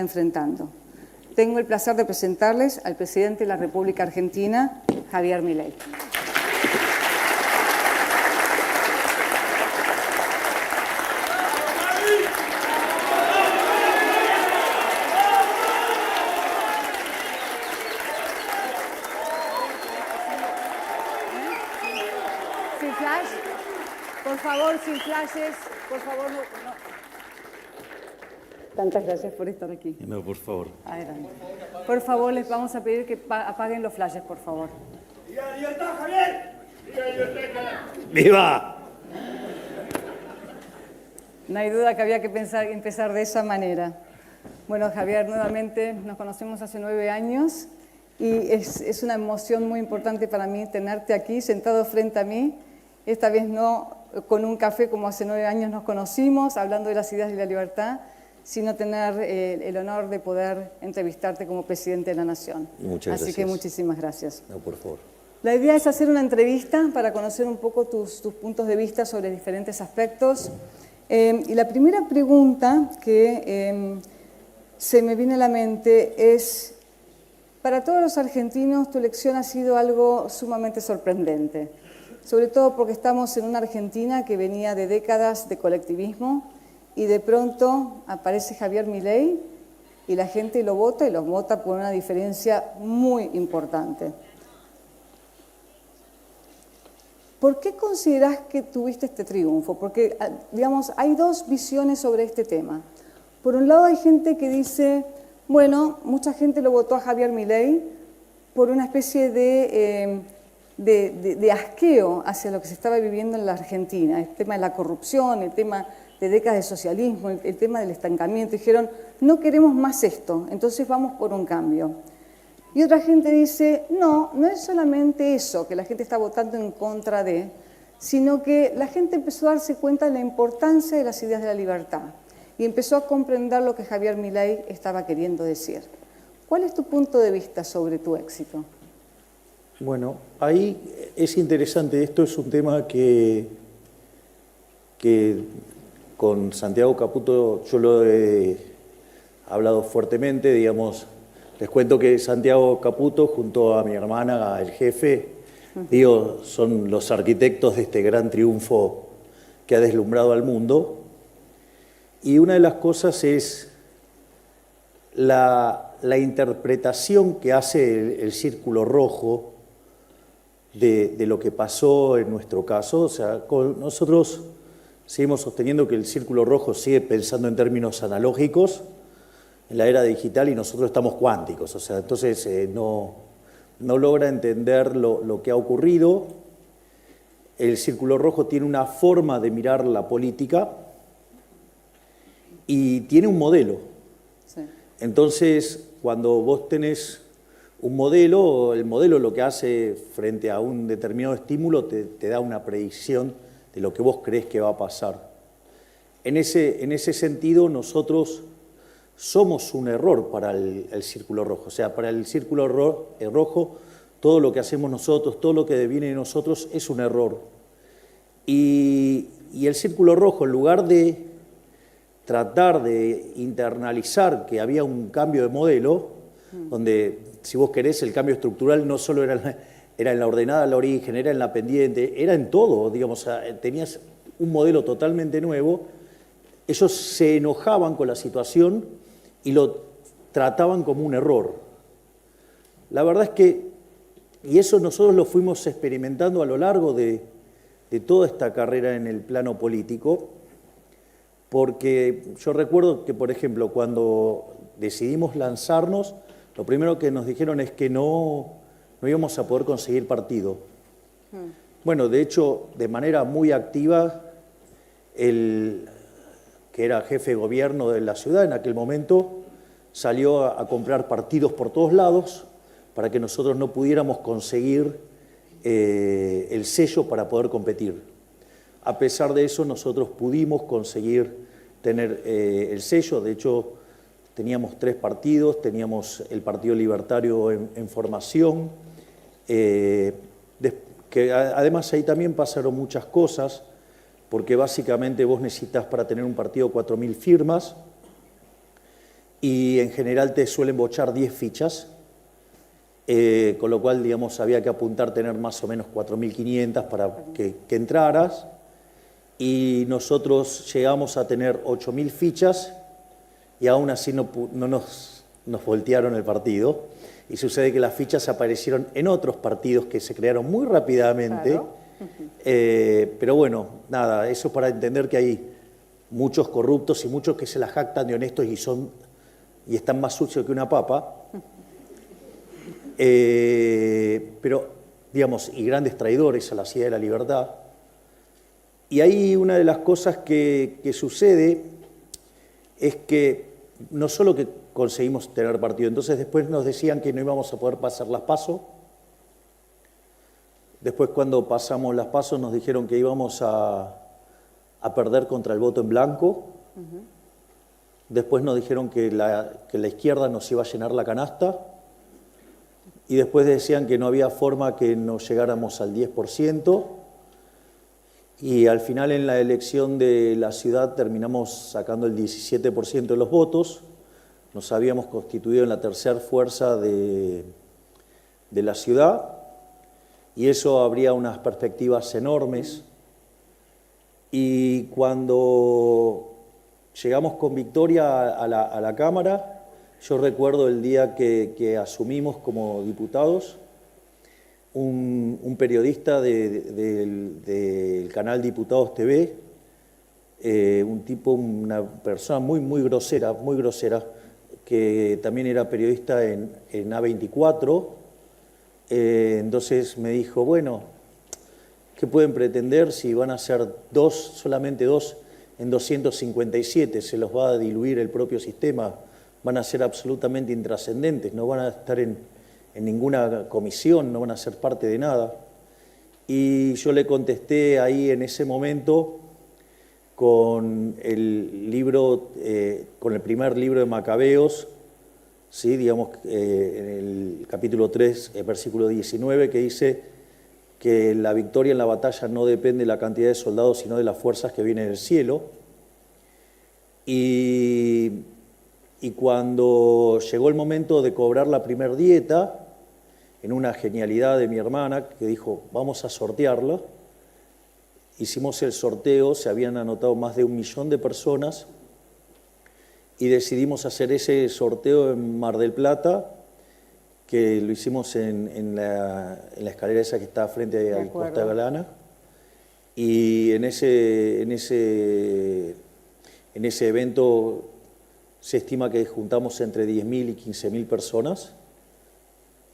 enfrentando. Tengo el placer de presentarles al presidente de la República Argentina, Javier Milei. Sin flash, por favor, sin flashes, por favor, no. Tantas gracias por estar aquí. No, por favor. Adelante. Por favor, les vamos a pedir que apaguen los flashes, por favor. ¡Viva la libertad, Javier! ¡Viva la libertad! ¡Viva! No hay duda que había que empezar de esa manera. Bueno, Javier, nuevamente nos conocemos hace 9 años y es una emoción muy importante para mí tenerte aquí, sentado frente a mí. Esta vez no con un café como hace 9 años nos conocimos, hablando de las ideas de la libertad, sino tener el honor de poder entrevistarte como presidente de la Nación. Muchas gracias. Así que muchísimas gracias. No, por favor. La idea es hacer una entrevista para conocer un poco tus puntos de vista sobre diferentes aspectos. Y la primera pregunta que se me viene a la mente es, para todos los argentinos tu elección ha sido algo sumamente sorprendente, sobre todo porque estamos en una Argentina que venía de décadas de colectivismo, y de pronto aparece Javier Milei y la gente lo vota y lo vota por una diferencia muy importante. ¿Por qué considerás que tuviste este triunfo? Porque, digamos, hay dos visiones sobre este tema. Por un lado hay gente que dice, bueno, mucha gente lo votó a Javier Milei por una especie de asqueo hacia lo que se estaba viviendo en la Argentina, el tema de la corrupción, el tema de décadas de socialismo, el tema del estancamiento. Dijeron, no queremos más esto, entonces vamos por un cambio. Y otra gente dice, no, no es solamente eso, que la gente está votando en contra de, sino que la gente empezó a darse cuenta de la importancia de las ideas de la libertad y empezó a comprender lo que Javier Milei estaba queriendo decir. ¿Cuál es tu punto de vista sobre tu éxito? Bueno, ahí es interesante. Esto es un tema que con Santiago Caputo yo lo he hablado fuertemente, digamos. Les cuento que Santiago Caputo, junto a mi hermana, el jefe, digo, son los arquitectos de este gran triunfo que ha deslumbrado al mundo. Y una de las cosas es la interpretación que hace el Círculo Rojo de lo que pasó en nuestro caso. O sea, nosotros seguimos sosteniendo que el Círculo Rojo sigue pensando en términos analógicos en la era digital y nosotros estamos cuánticos. O sea, entonces no logra entender lo que ha ocurrido. El Círculo Rojo tiene una forma de mirar la política y tiene un modelo. Sí. Entonces, cuando vos tenés un modelo, el modelo lo que hace frente a un determinado estímulo te da una predicción de lo que vos crees que va a pasar. En ese sentido, nosotros somos un error para el Círculo Rojo. O sea, para el Círculo Rojo, todo lo que hacemos nosotros, todo lo que deviene de nosotros es un error. Y el Círculo Rojo, en lugar de tratar de internalizar que había un cambio de modelo, donde, si vos querés, el cambio estructural no solo era en la ordenada al origen, era en la pendiente, era en todo, digamos, tenías un modelo totalmente nuevo. Ellos se enojaban con la situación y lo trataban como un error. La verdad es que, y eso nosotros lo fuimos experimentando a lo largo de toda esta carrera en el plano político, porque yo recuerdo que, por ejemplo, cuando decidimos lanzarnos, lo primero que nos dijeron es que no íbamos a poder conseguir partido. Bueno, de hecho, de manera muy activa, el que era jefe de gobierno de la ciudad en aquel momento, salió a comprar partidos por todos lados para que nosotros no pudiéramos conseguir el sello para poder competir. A pesar de eso, nosotros pudimos conseguir tener el sello. De hecho, teníamos 3 partidos, teníamos el Partido Libertario en formación, que además ahí también pasaron muchas cosas, porque básicamente vos necesitas para tener un partido 4.000 firmas, y en general te suelen bochar 10 fichas, con lo cual, digamos, había que apuntar tener más o menos 4.500 para que entraras, y nosotros llegamos a tener 8.000 fichas y aún así no nos voltearon el partido. Y sucede que las fichas aparecieron en otros partidos que se crearon muy rápidamente. Claro. Pero bueno, nada, eso para entender que hay muchos corruptos y muchos que se la jactan de honestos y están más sucios que una papa. Pero, digamos, y grandes traidores a la ciudad de la libertad. Y ahí una de las cosas que sucede es que no solo que conseguimos tener partido, entonces después nos decían que no íbamos a poder pasar las PASO. Después, cuando pasamos las PASO, nos dijeron que íbamos a perder contra el voto en blanco. Después nos dijeron que la izquierda nos iba a llenar la canasta. Y después decían que no había forma que nos llegáramos al 10%. Y al final, en la elección de la ciudad, terminamos sacando el 17% de los votos. Nos habíamos constituido en la tercera fuerza de la ciudad. Y eso abría unas perspectivas enormes. Y cuando llegamos con victoria a la Cámara, yo recuerdo el día que asumimos como diputados, un periodista del canal Diputados TV, una persona muy grosera, que también era periodista en A24, entonces me dijo, bueno, ¿qué pueden pretender si van a ser solamente dos en 257? Se los va a diluir el propio sistema, van a ser absolutamente intrascendentes, no van a estar en ninguna comisión, no van a ser parte de nada. Y yo le contesté ahí en ese momento con el libro, con el primer libro de Macabeos, ¿sí? Digamos, en el capítulo 3, versículo 19, que dice que la victoria en la batalla no depende de la cantidad de soldados, sino de las fuerzas que vienen del cielo. Y cuando llegó el momento de cobrar la primer dieta, en una genialidad de mi hermana, que dijo, vamos a sortearla, hicimos el sorteo, se habían anotado más de 1 millón de personas, y decidimos hacer ese sorteo en Mar del Plata, que lo hicimos en la escalera esa que está frente a Costa Galana, y en ese evento se estima que juntamos entre 10.000 y 15.000 personas,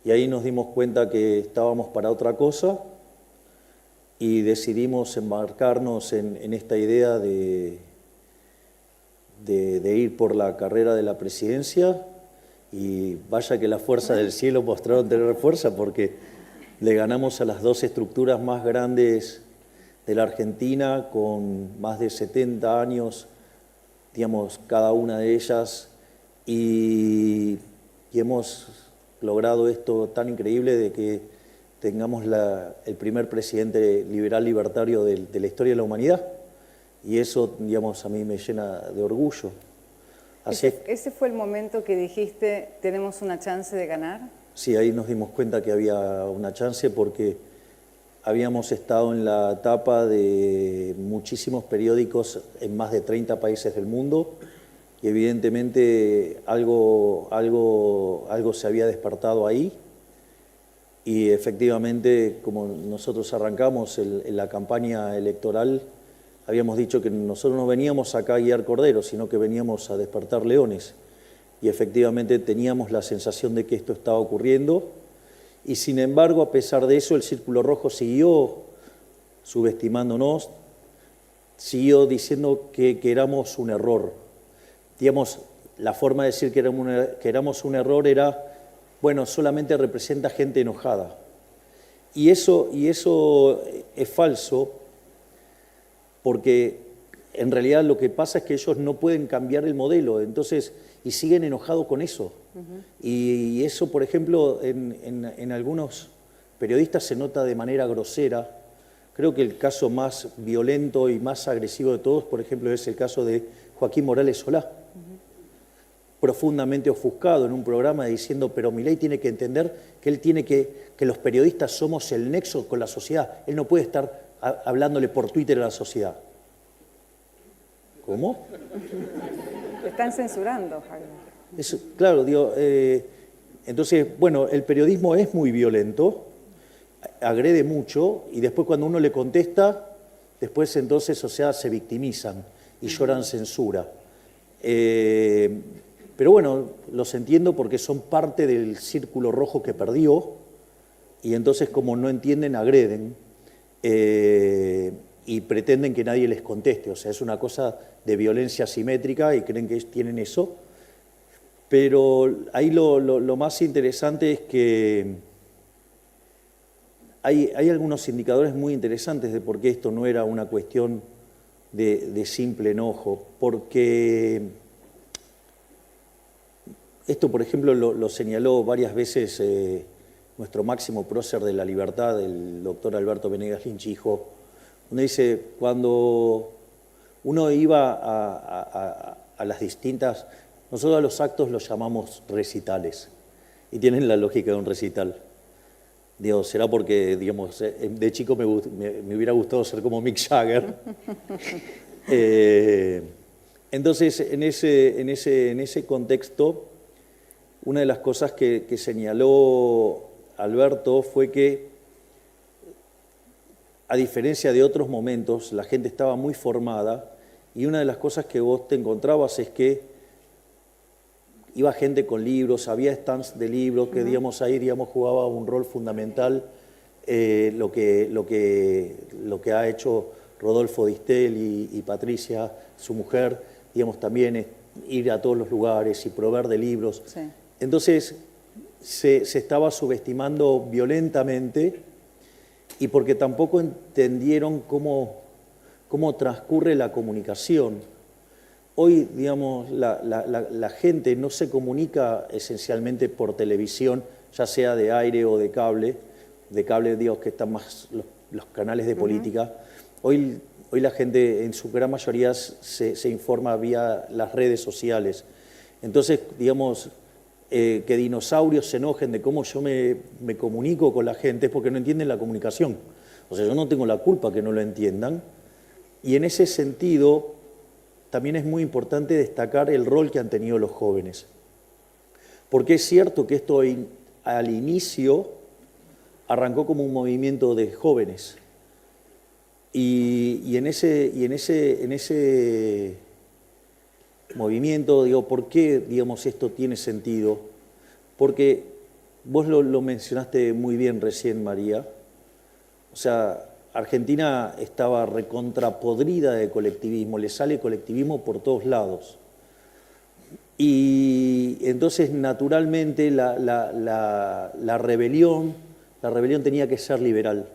y ahí nos dimos cuenta que estábamos para otra cosa y decidimos embarcarnos en esta idea de ir por la carrera de la presidencia, y vaya que las fuerzas del cielo mostraron tener fuerza, porque le ganamos a las dos estructuras más grandes de la Argentina, con más de 70 años, digamos, cada una de ellas, y hemos logrado esto tan increíble de que tengamos el primer presidente liberal libertario de la historia de la humanidad, y eso, digamos, a mí me llena de orgullo. ¿Ese fue el momento que dijiste, tenemos una chance de ganar? Sí, ahí nos dimos cuenta que había una chance, porque habíamos estado en la etapa de muchísimos periódicos en más de 30 países del mundo, y evidentemente algo se había despertado ahí, y efectivamente, como nosotros arrancamos en la campaña electoral, habíamos dicho que nosotros no veníamos acá a guiar corderos, sino que veníamos a despertar leones, y efectivamente teníamos la sensación de que esto estaba ocurriendo, y sin embargo, a pesar de eso, el Círculo Rojo siguió subestimándonos, siguió diciendo que éramos un error. Digamos, la forma de decir que éramos un error era, bueno, solamente representa gente enojada. Y eso es falso, porque en realidad lo que pasa es que ellos no pueden cambiar el modelo, entonces, y siguen enojados con eso. Y eso, por ejemplo, en algunos periodistas se nota de manera grosera. Creo que el caso más violento y más agresivo de todos, por ejemplo, es el caso de Joaquín Morales Solá. profundamente ofuscado en un programa diciendo, pero Milei tiene que entender que él tiene que los periodistas somos el nexo con la sociedad. Él no puede estar hablándole por Twitter a la sociedad. ¿Cómo? Te están censurando, Javier. Eso, claro, digo, entonces, bueno, el periodismo es muy violento, agrede mucho, y después cuando uno le contesta, después entonces, o sea, se victimizan y lloran censura. Pero bueno, los entiendo porque son parte del círculo rojo que perdió, y entonces como no entienden, agreden, y pretenden que nadie les conteste. O sea, es una cosa de violencia asimétrica y creen que tienen eso. Pero ahí lo más interesante es que hay algunos indicadores muy interesantes de por qué esto no era una cuestión de simple enojo. Porque esto, por ejemplo, lo señaló varias veces nuestro máximo prócer de la libertad, el doctor Alberto Venegas Lynch, hijo, donde dice, cuando uno iba a las distintas... Nosotros a los actos los llamamos recitales, y tienen la lógica de un recital. Digo, será porque, digamos, de chico me hubiera gustado ser como Mick Jagger. Entonces, en ese contexto, una de las cosas que señaló Alberto fue que, a diferencia de otros momentos, la gente estaba muy formada, y una de las cosas que vos te encontrabas es que iba gente con libros, había stands de libros que, digamos, ahí, digamos, jugaba un rol fundamental lo que ha hecho Rodolfo Distel y Patricia, su mujer, digamos, también es ir a todos los lugares y proveer de libros. Sí. Entonces, se estaba subestimando violentamente, y porque tampoco entendieron cómo transcurre la comunicación. Hoy, digamos, la gente no se comunica esencialmente por televisión, ya sea de aire o de cable, digo, que están más los canales de política. Hoy la gente, en su gran mayoría, se informa vía las redes sociales. Entonces, digamos, que dinosaurios se enojen de cómo yo me comunico con la gente es porque no entienden la comunicación. O sea, yo no tengo la culpa que no lo entiendan. Y en ese sentido, también es muy importante destacar el rol que han tenido los jóvenes. Porque es cierto que esto al inicio arrancó como un movimiento de jóvenes. Y en ese movimiento, digo, ¿por qué, digamos, esto tiene sentido? Porque vos lo mencionaste muy bien recién, María. O sea, Argentina estaba recontrapodrida de colectivismo, le sale colectivismo por todos lados. Y entonces, naturalmente, la rebelión tenía que ser liberal.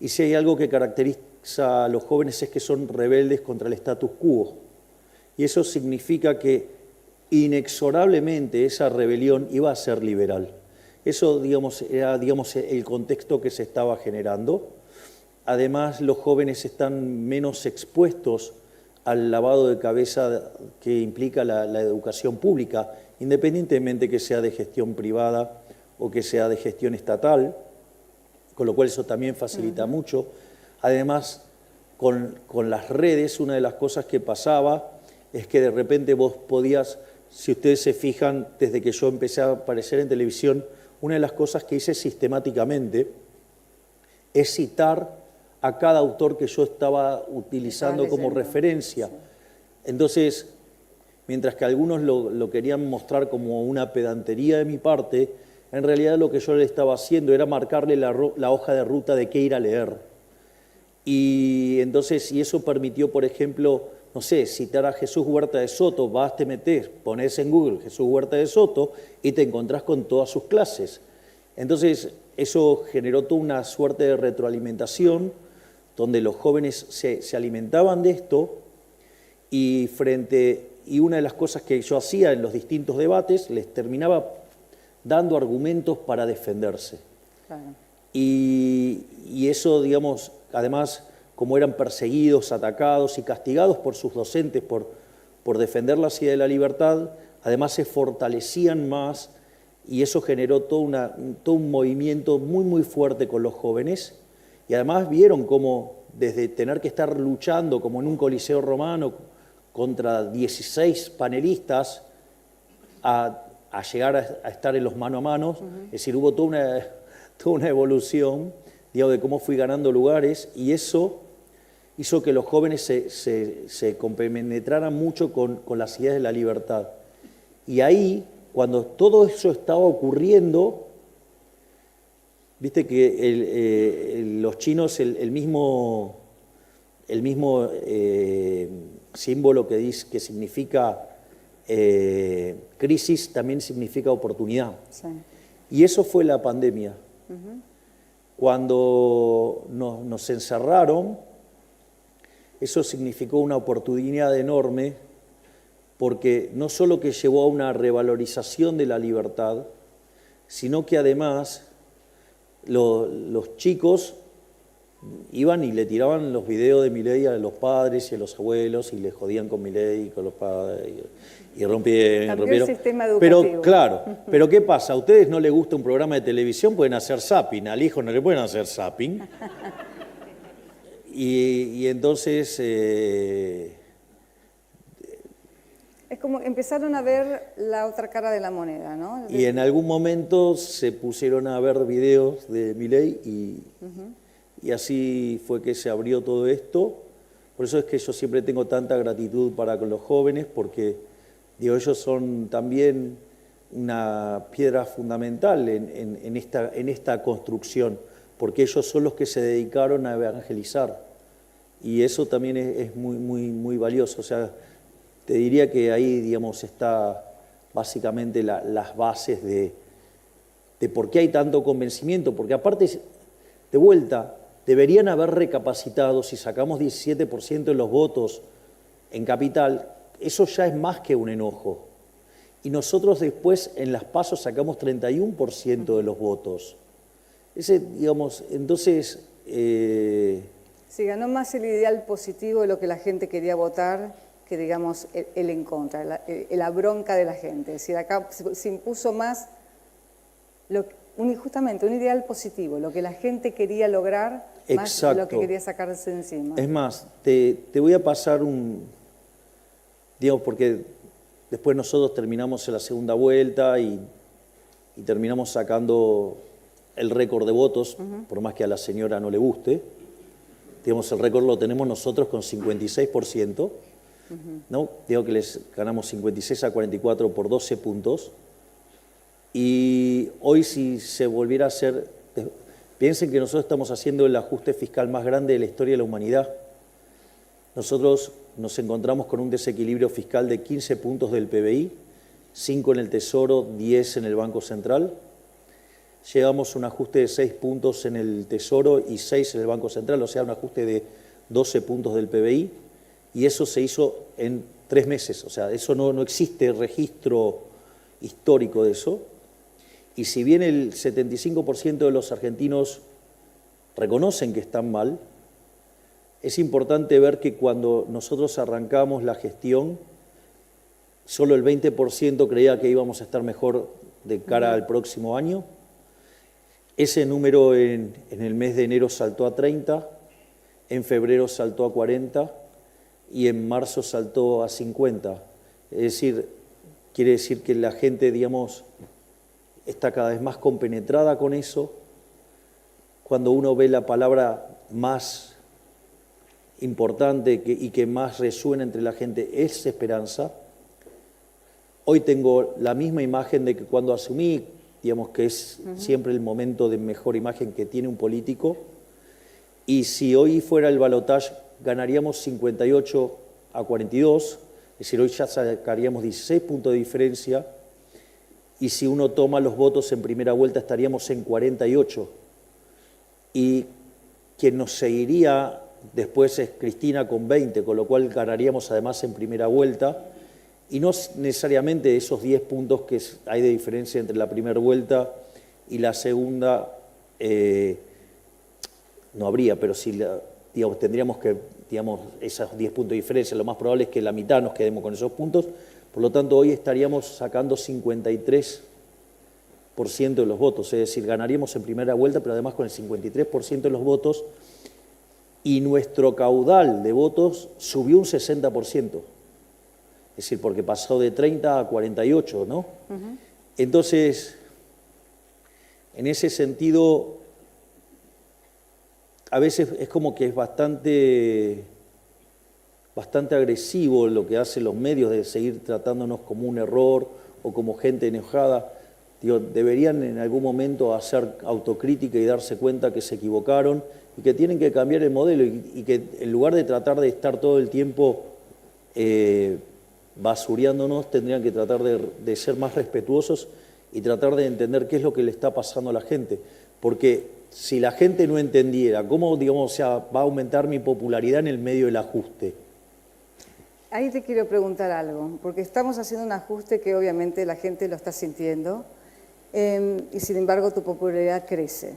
Y si hay algo que caracteriza a los jóvenes es que son rebeldes contra el status quo. Y eso significa que inexorablemente esa rebelión iba a ser liberal. Eso, digamos, era, digamos, el contexto que se estaba generando. Además, los jóvenes están menos expuestos al lavado de cabeza que implica la educación pública, independientemente que sea de gestión privada o que sea de gestión estatal, con lo cual eso también facilita mucho. Además, con las redes, una de las cosas que pasaba es que de repente vos podías, si ustedes se fijan, desde que yo empecé a aparecer en televisión, una de las cosas que hice sistemáticamente es citar a cada autor que yo estaba utilizando como referencia. Sí. Entonces, mientras que algunos lo querían mostrar como una pedantería de mi parte, en realidad lo que yo le estaba haciendo era marcarle la hoja de ruta de qué ir a leer. Y entonces, y eso permitió, por ejemplo, no sé, citar a Jesús Huerta de Soto, te metés, ponés en Google Jesús Huerta de Soto y te encontrás con todas sus clases. Entonces, eso generó toda una suerte de retroalimentación donde los jóvenes se alimentaban de esto y una de las cosas que yo hacía en los distintos debates, les terminaba dando argumentos para defenderse. Claro. Y eso, digamos, además, como eran perseguidos, atacados y castigados por sus docentes por defender las ideas de la libertad, además se fortalecían más y eso generó todo un movimiento muy, muy fuerte con los jóvenes. Y además vieron cómo desde tener que estar luchando como en un coliseo romano contra 16 panelistas a llegar a estar en los mano a mano, es decir, hubo toda una evolución, digamos, de cómo fui ganando lugares y eso hizo que los jóvenes se compenetraran mucho con las ideas de la libertad. Y ahí, cuando todo eso estaba ocurriendo, viste que los chinos, el mismo símbolo que significa crisis, también significa oportunidad. Sí. Y eso fue la pandemia. Cuando nos encerraron, eso significó una oportunidad enorme, porque no solo que llevó a una revalorización de la libertad, sino que además los chicos iban y le tiraban los videos de Milei a los padres y a los abuelos y le jodían con Milei y con los padres y rompieron. El sistema educativo. Pero claro, pero ¿qué pasa? ¿A ustedes no les gusta un programa de televisión? Pueden hacer zapping, al hijo no le pueden hacer zapping. Y entonces es como empezaron a ver la otra cara de la moneda, ¿no? Y en algún momento se pusieron a ver videos de Milei y así fue que se abrió todo esto. Por eso es que yo siempre tengo tanta gratitud para con los jóvenes, porque digo, ellos son también una piedra fundamental en esta construcción, porque ellos son los que se dedicaron a evangelizar. Y eso también es muy, muy, muy valioso. O sea, te diría que ahí, digamos, está básicamente las bases de por qué hay tanto convencimiento, porque aparte, de vuelta, deberían haber recapacitado. Si sacamos 17% de los votos en Capital, eso ya es más que un enojo. Y nosotros después en las PASO sacamos 31% de los votos. Digamos, entonces... Sí, ganó más el ideal positivo de lo que la gente quería votar que, digamos, el en contra, la bronca de la gente. Es decir, acá se impuso más justamente un ideal positivo, lo que la gente quería lograr, más de lo que quería sacarse de encima. Es más, te voy a pasar digamos, porque después nosotros terminamos en la segunda vuelta y terminamos sacando el récord de votos, por más que a la señora no le guste. Digamos, el récord lo tenemos nosotros con 56%, ¿no? Digo que les ganamos 56 a 44 por 12 puntos. Y hoy si se volviera a hacer, piensen que nosotros estamos haciendo el ajuste fiscal más grande de la historia de la humanidad. Nosotros nos encontramos con un desequilibrio fiscal de 15 puntos del PBI, 5 en el Tesoro, 10 en el Banco Central. Llegamos a un ajuste de 6 puntos en el Tesoro y 6 en el Banco Central, o sea, un ajuste de 12 puntos del PBI, y eso se hizo en 3 meses, o sea, eso no existe registro histórico de eso. Y si bien el 75% de los argentinos reconocen que están mal, es importante ver que cuando nosotros arrancamos la gestión, solo el 20% creía que íbamos a estar mejor de cara al próximo año. Ese número en el mes de enero saltó a 30, en febrero saltó a 40 y en marzo saltó a 50. Es decir, quiere decir que la gente, digamos, está cada vez más compenetrada con eso. Cuando uno ve la palabra más importante y que más resuena entre la gente es esperanza. Hoy tengo la misma imagen de que cuando asumí, digamos que es siempre el momento de mejor imagen que tiene un político, y si hoy fuera el balotaje ganaríamos 58 a 42, es decir, hoy ya sacaríamos 16 puntos de diferencia, y si uno toma los votos en primera vuelta estaríamos en 48, y quien nos seguiría después es Cristina con 20, con lo cual ganaríamos además en primera vuelta, y no necesariamente esos 10 puntos que hay de diferencia entre la primera vuelta y la segunda no habría, pero sí, tendríamos que, esos 10 puntos de diferencia, lo más probable es que la mitad nos quedemos con esos puntos, Por lo tanto, hoy estaríamos sacando 53% de los votos, es decir, ganaríamos en primera vuelta, pero además con el 53% de los votos, y nuestro caudal de votos subió un 60%. Es decir, porque pasó de 30 a 48, ¿no? Entonces, en ese sentido, a veces es como que es bastante agresivo lo que hacen los medios de seguir tratándonos como un error o como gente enojada. Digo, deberían en algún momento hacer autocrítica y darse cuenta que se equivocaron y que tienen que cambiar el modelo y que en lugar de tratar de estar todo el tiempo basureándonos, tendrían que tratar de ser más respetuosos y tratar de entender qué es lo que le está pasando a la gente. Porque si la gente no entendiera cómo, digamos, o sea, va a aumentar mi popularidad en el medio del ajuste. Ahí te quiero preguntar algo, porque estamos haciendo un ajuste que obviamente la gente lo está sintiendo y sin embargo tu popularidad crece.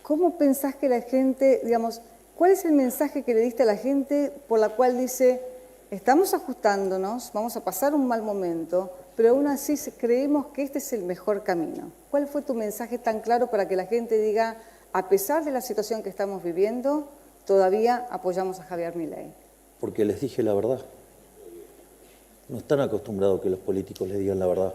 ¿Cómo pensás que la gente, digamos, cuál es el mensaje que le diste a la gente por la cual dice, estamos ajustándonos, vamos a pasar un mal momento, pero aún así creemos que este es el mejor camino? ¿Cuál fue tu mensaje tan claro para que la gente diga, a pesar de la situación que estamos viviendo, todavía apoyamos a Javier Milei? Porque les dije la verdad. No están acostumbrados que los políticos les digan la verdad.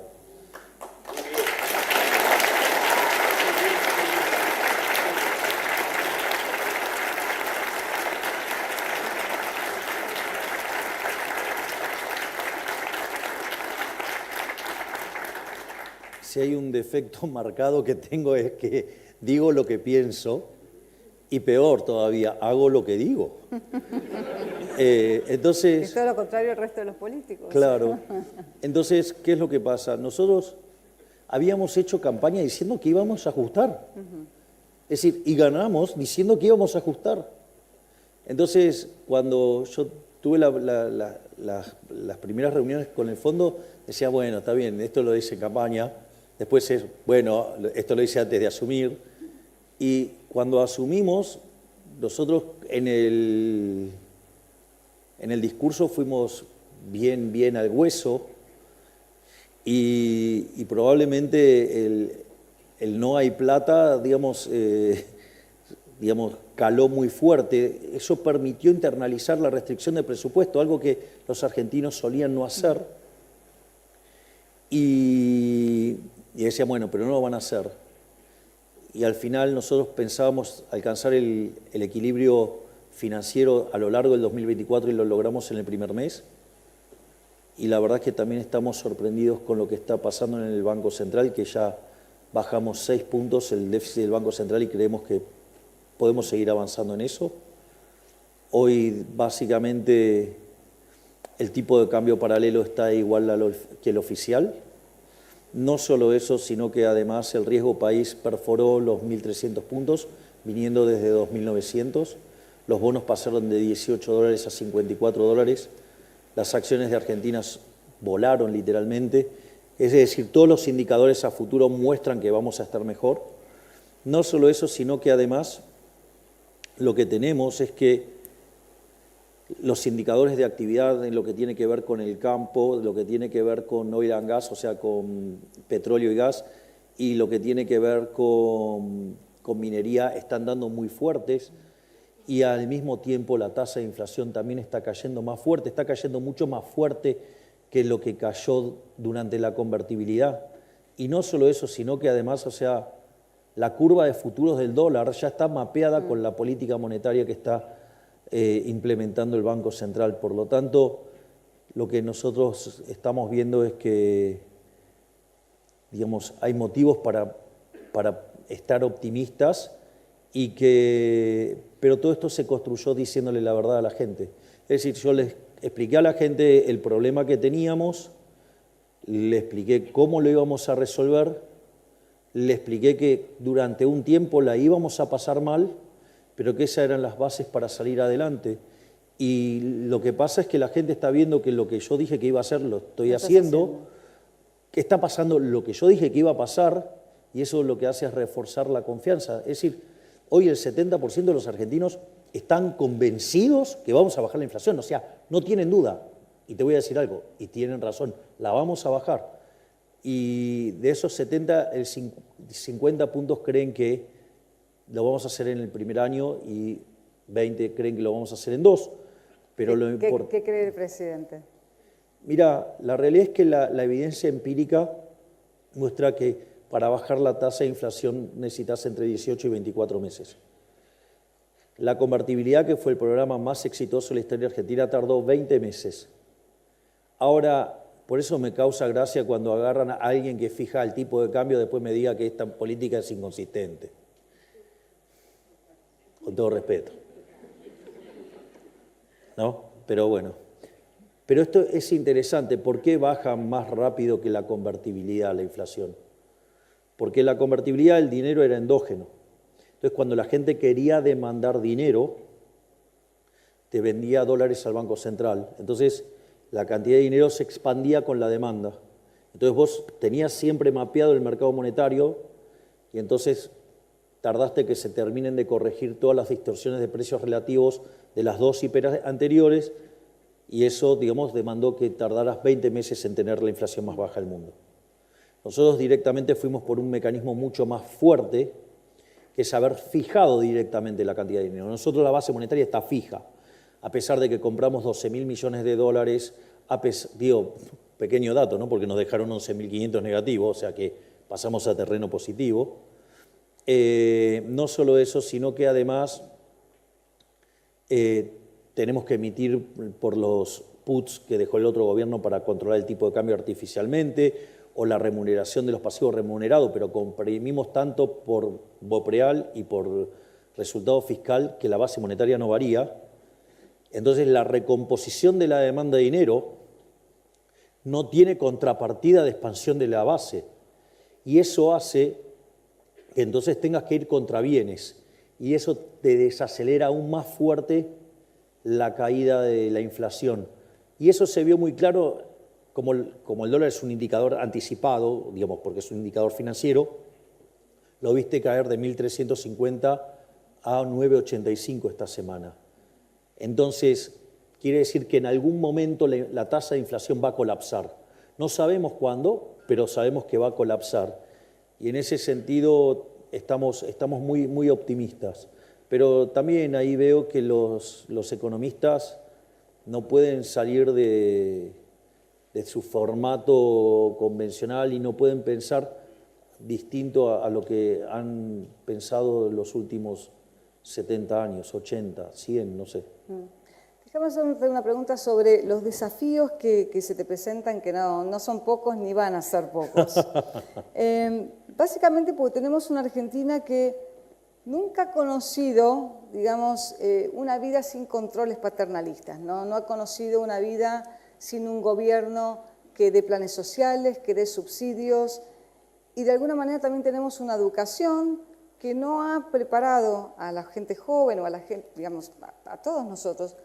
Si hay un defecto marcado que tengo es que digo lo que pienso y peor todavía, hago lo que digo. Entonces, es todo lo contrario al resto de los políticos. Claro. Entonces, ¿qué es lo que pasa? Nosotros habíamos hecho campaña diciendo que íbamos a ajustar. Es decir, y ganamos diciendo que íbamos a ajustar. Entonces, cuando yo tuve las primeras reuniones con el fondo, decía, bueno, está bien, esto lo dice en campaña, después es, bueno, esto lo hice antes de asumir. Y cuando asumimos, nosotros en el discurso fuimos bien al hueso y probablemente el no hay plata, digamos, caló muy fuerte. Eso permitió internalizar la restricción de presupuesto, algo que los argentinos solían no hacer. Y decían, bueno, pero no lo van a hacer. Y al final nosotros pensábamos alcanzar el equilibrio financiero a lo largo del 2024 y lo logramos en el primer mes. Y la verdad es que también estamos sorprendidos con lo que está pasando en el Banco Central, que ya bajamos 6 puntos el déficit del Banco Central y creemos que podemos seguir avanzando en eso. Hoy básicamente el tipo de cambio paralelo está igual que el oficial. No solo eso, sino que además el riesgo país perforó los 1.300 puntos, viniendo desde 2.900. Los bonos pasaron de $18 a $54. Las acciones de Argentina volaron literalmente. Es decir, todos los indicadores a futuro muestran que vamos a estar mejor. No solo eso, sino que además lo que tenemos es que los indicadores de actividad en lo que tiene que ver con el campo, lo que tiene que ver con oil and gas, o sea, con petróleo y gas, y lo que tiene que ver con minería están dando muy fuertes y al mismo tiempo la tasa de inflación también está cayendo más fuerte, está cayendo mucho más fuerte que lo que cayó durante la convertibilidad. Y no solo eso, sino que además, o sea, la curva de futuros del dólar ya está mapeada con la política monetaria que está implementando el Banco Central. Por lo tanto, lo que nosotros estamos viendo es que, digamos, hay motivos para estar optimistas pero todo esto se construyó diciéndole la verdad a la gente. Es decir, yo les expliqué a la gente el problema que teníamos, le expliqué cómo lo íbamos a resolver, le expliqué que durante un tiempo la íbamos a pasar mal, pero que esas eran las bases para salir adelante. Y lo que pasa es que la gente está viendo que lo que yo dije que iba a hacer lo estoy haciendo, que está pasando lo que yo dije que iba a pasar, y eso lo que hace es reforzar la confianza. Es decir, hoy el 70% de los argentinos están convencidos que vamos a bajar la inflación, o sea, no tienen duda. Y te voy a decir algo, y tienen razón, la vamos a bajar. Y de esos 70, 50 puntos creen que lo vamos a hacer en el primer año y 20 creen que lo vamos a hacer en 2. Pero ¿Qué cree el presidente? Mira, la realidad es que la evidencia empírica muestra que para bajar la tasa de inflación necesitas entre 18 y 24 meses. La convertibilidad, que fue el programa más exitoso en la historia argentina, tardó 20 meses. Ahora, por eso me causa gracia cuando agarran a alguien que fija el tipo de cambio, después me diga que esta política es inconsistente. Con todo respeto. ¿No? Pero bueno. Pero esto es interesante. ¿Por qué baja más rápido que la convertibilidad, la inflación? Porque la convertibilidad del dinero era endógeno. Entonces, cuando la gente quería demandar dinero, te vendía dólares al Banco Central. Entonces, la cantidad de dinero se expandía con la demanda. Entonces, vos tenías siempre mapeado el mercado monetario y entonces tardaste que se terminen de corregir todas las distorsiones de precios relativos de las dos hiper anteriores y eso, digamos, demandó que tardaras 20 meses en tener la inflación más baja del mundo. Nosotros directamente fuimos por un mecanismo mucho más fuerte, que es haber fijado directamente la cantidad de dinero. Nosotros la base monetaria está fija, a pesar de que compramos 12.000 millones de dólares, digo, pequeño dato, ¿no? Porque nos dejaron 11.500 negativos, o sea que pasamos a terreno positivo. No solo eso, sino que además tenemos que emitir por los puts que dejó el otro gobierno para controlar el tipo de cambio artificialmente, o la remuneración de los pasivos remunerados, pero comprimimos tanto por BOPREAL y por resultado fiscal que la base monetaria no varía. Entonces, la recomposición de la demanda de dinero no tiene contrapartida de expansión de la base. Y eso hace que entonces tengas que ir contra bienes. Y eso te desacelera aún más fuerte la caída de la inflación. Y eso se vio muy claro. Como el dólar es un indicador anticipado, digamos, porque es un indicador financiero, lo viste caer de 1.350 a 9.85 esta semana. Entonces, quiere decir que en algún momento la tasa de inflación va a colapsar. No sabemos cuándo, pero sabemos que va a colapsar. Y en ese sentido estamos muy, muy optimistas. Pero también ahí veo que los economistas no pueden salir de su formato convencional y no pueden pensar distinto a lo que han pensado los últimos 70 años, 80, 100, no sé. Déjame hacerte una pregunta sobre los desafíos que se te presentan, que no son pocos ni van a ser pocos. Básicamente porque tenemos una Argentina que nunca ha conocido, digamos, una vida sin controles paternalistas, ¿no? No ha conocido una vida sin un gobierno que dé planes sociales, que dé subsidios, y de alguna manera también tenemos una educación que no ha preparado a la gente joven o a la gente, digamos, a todos nosotros,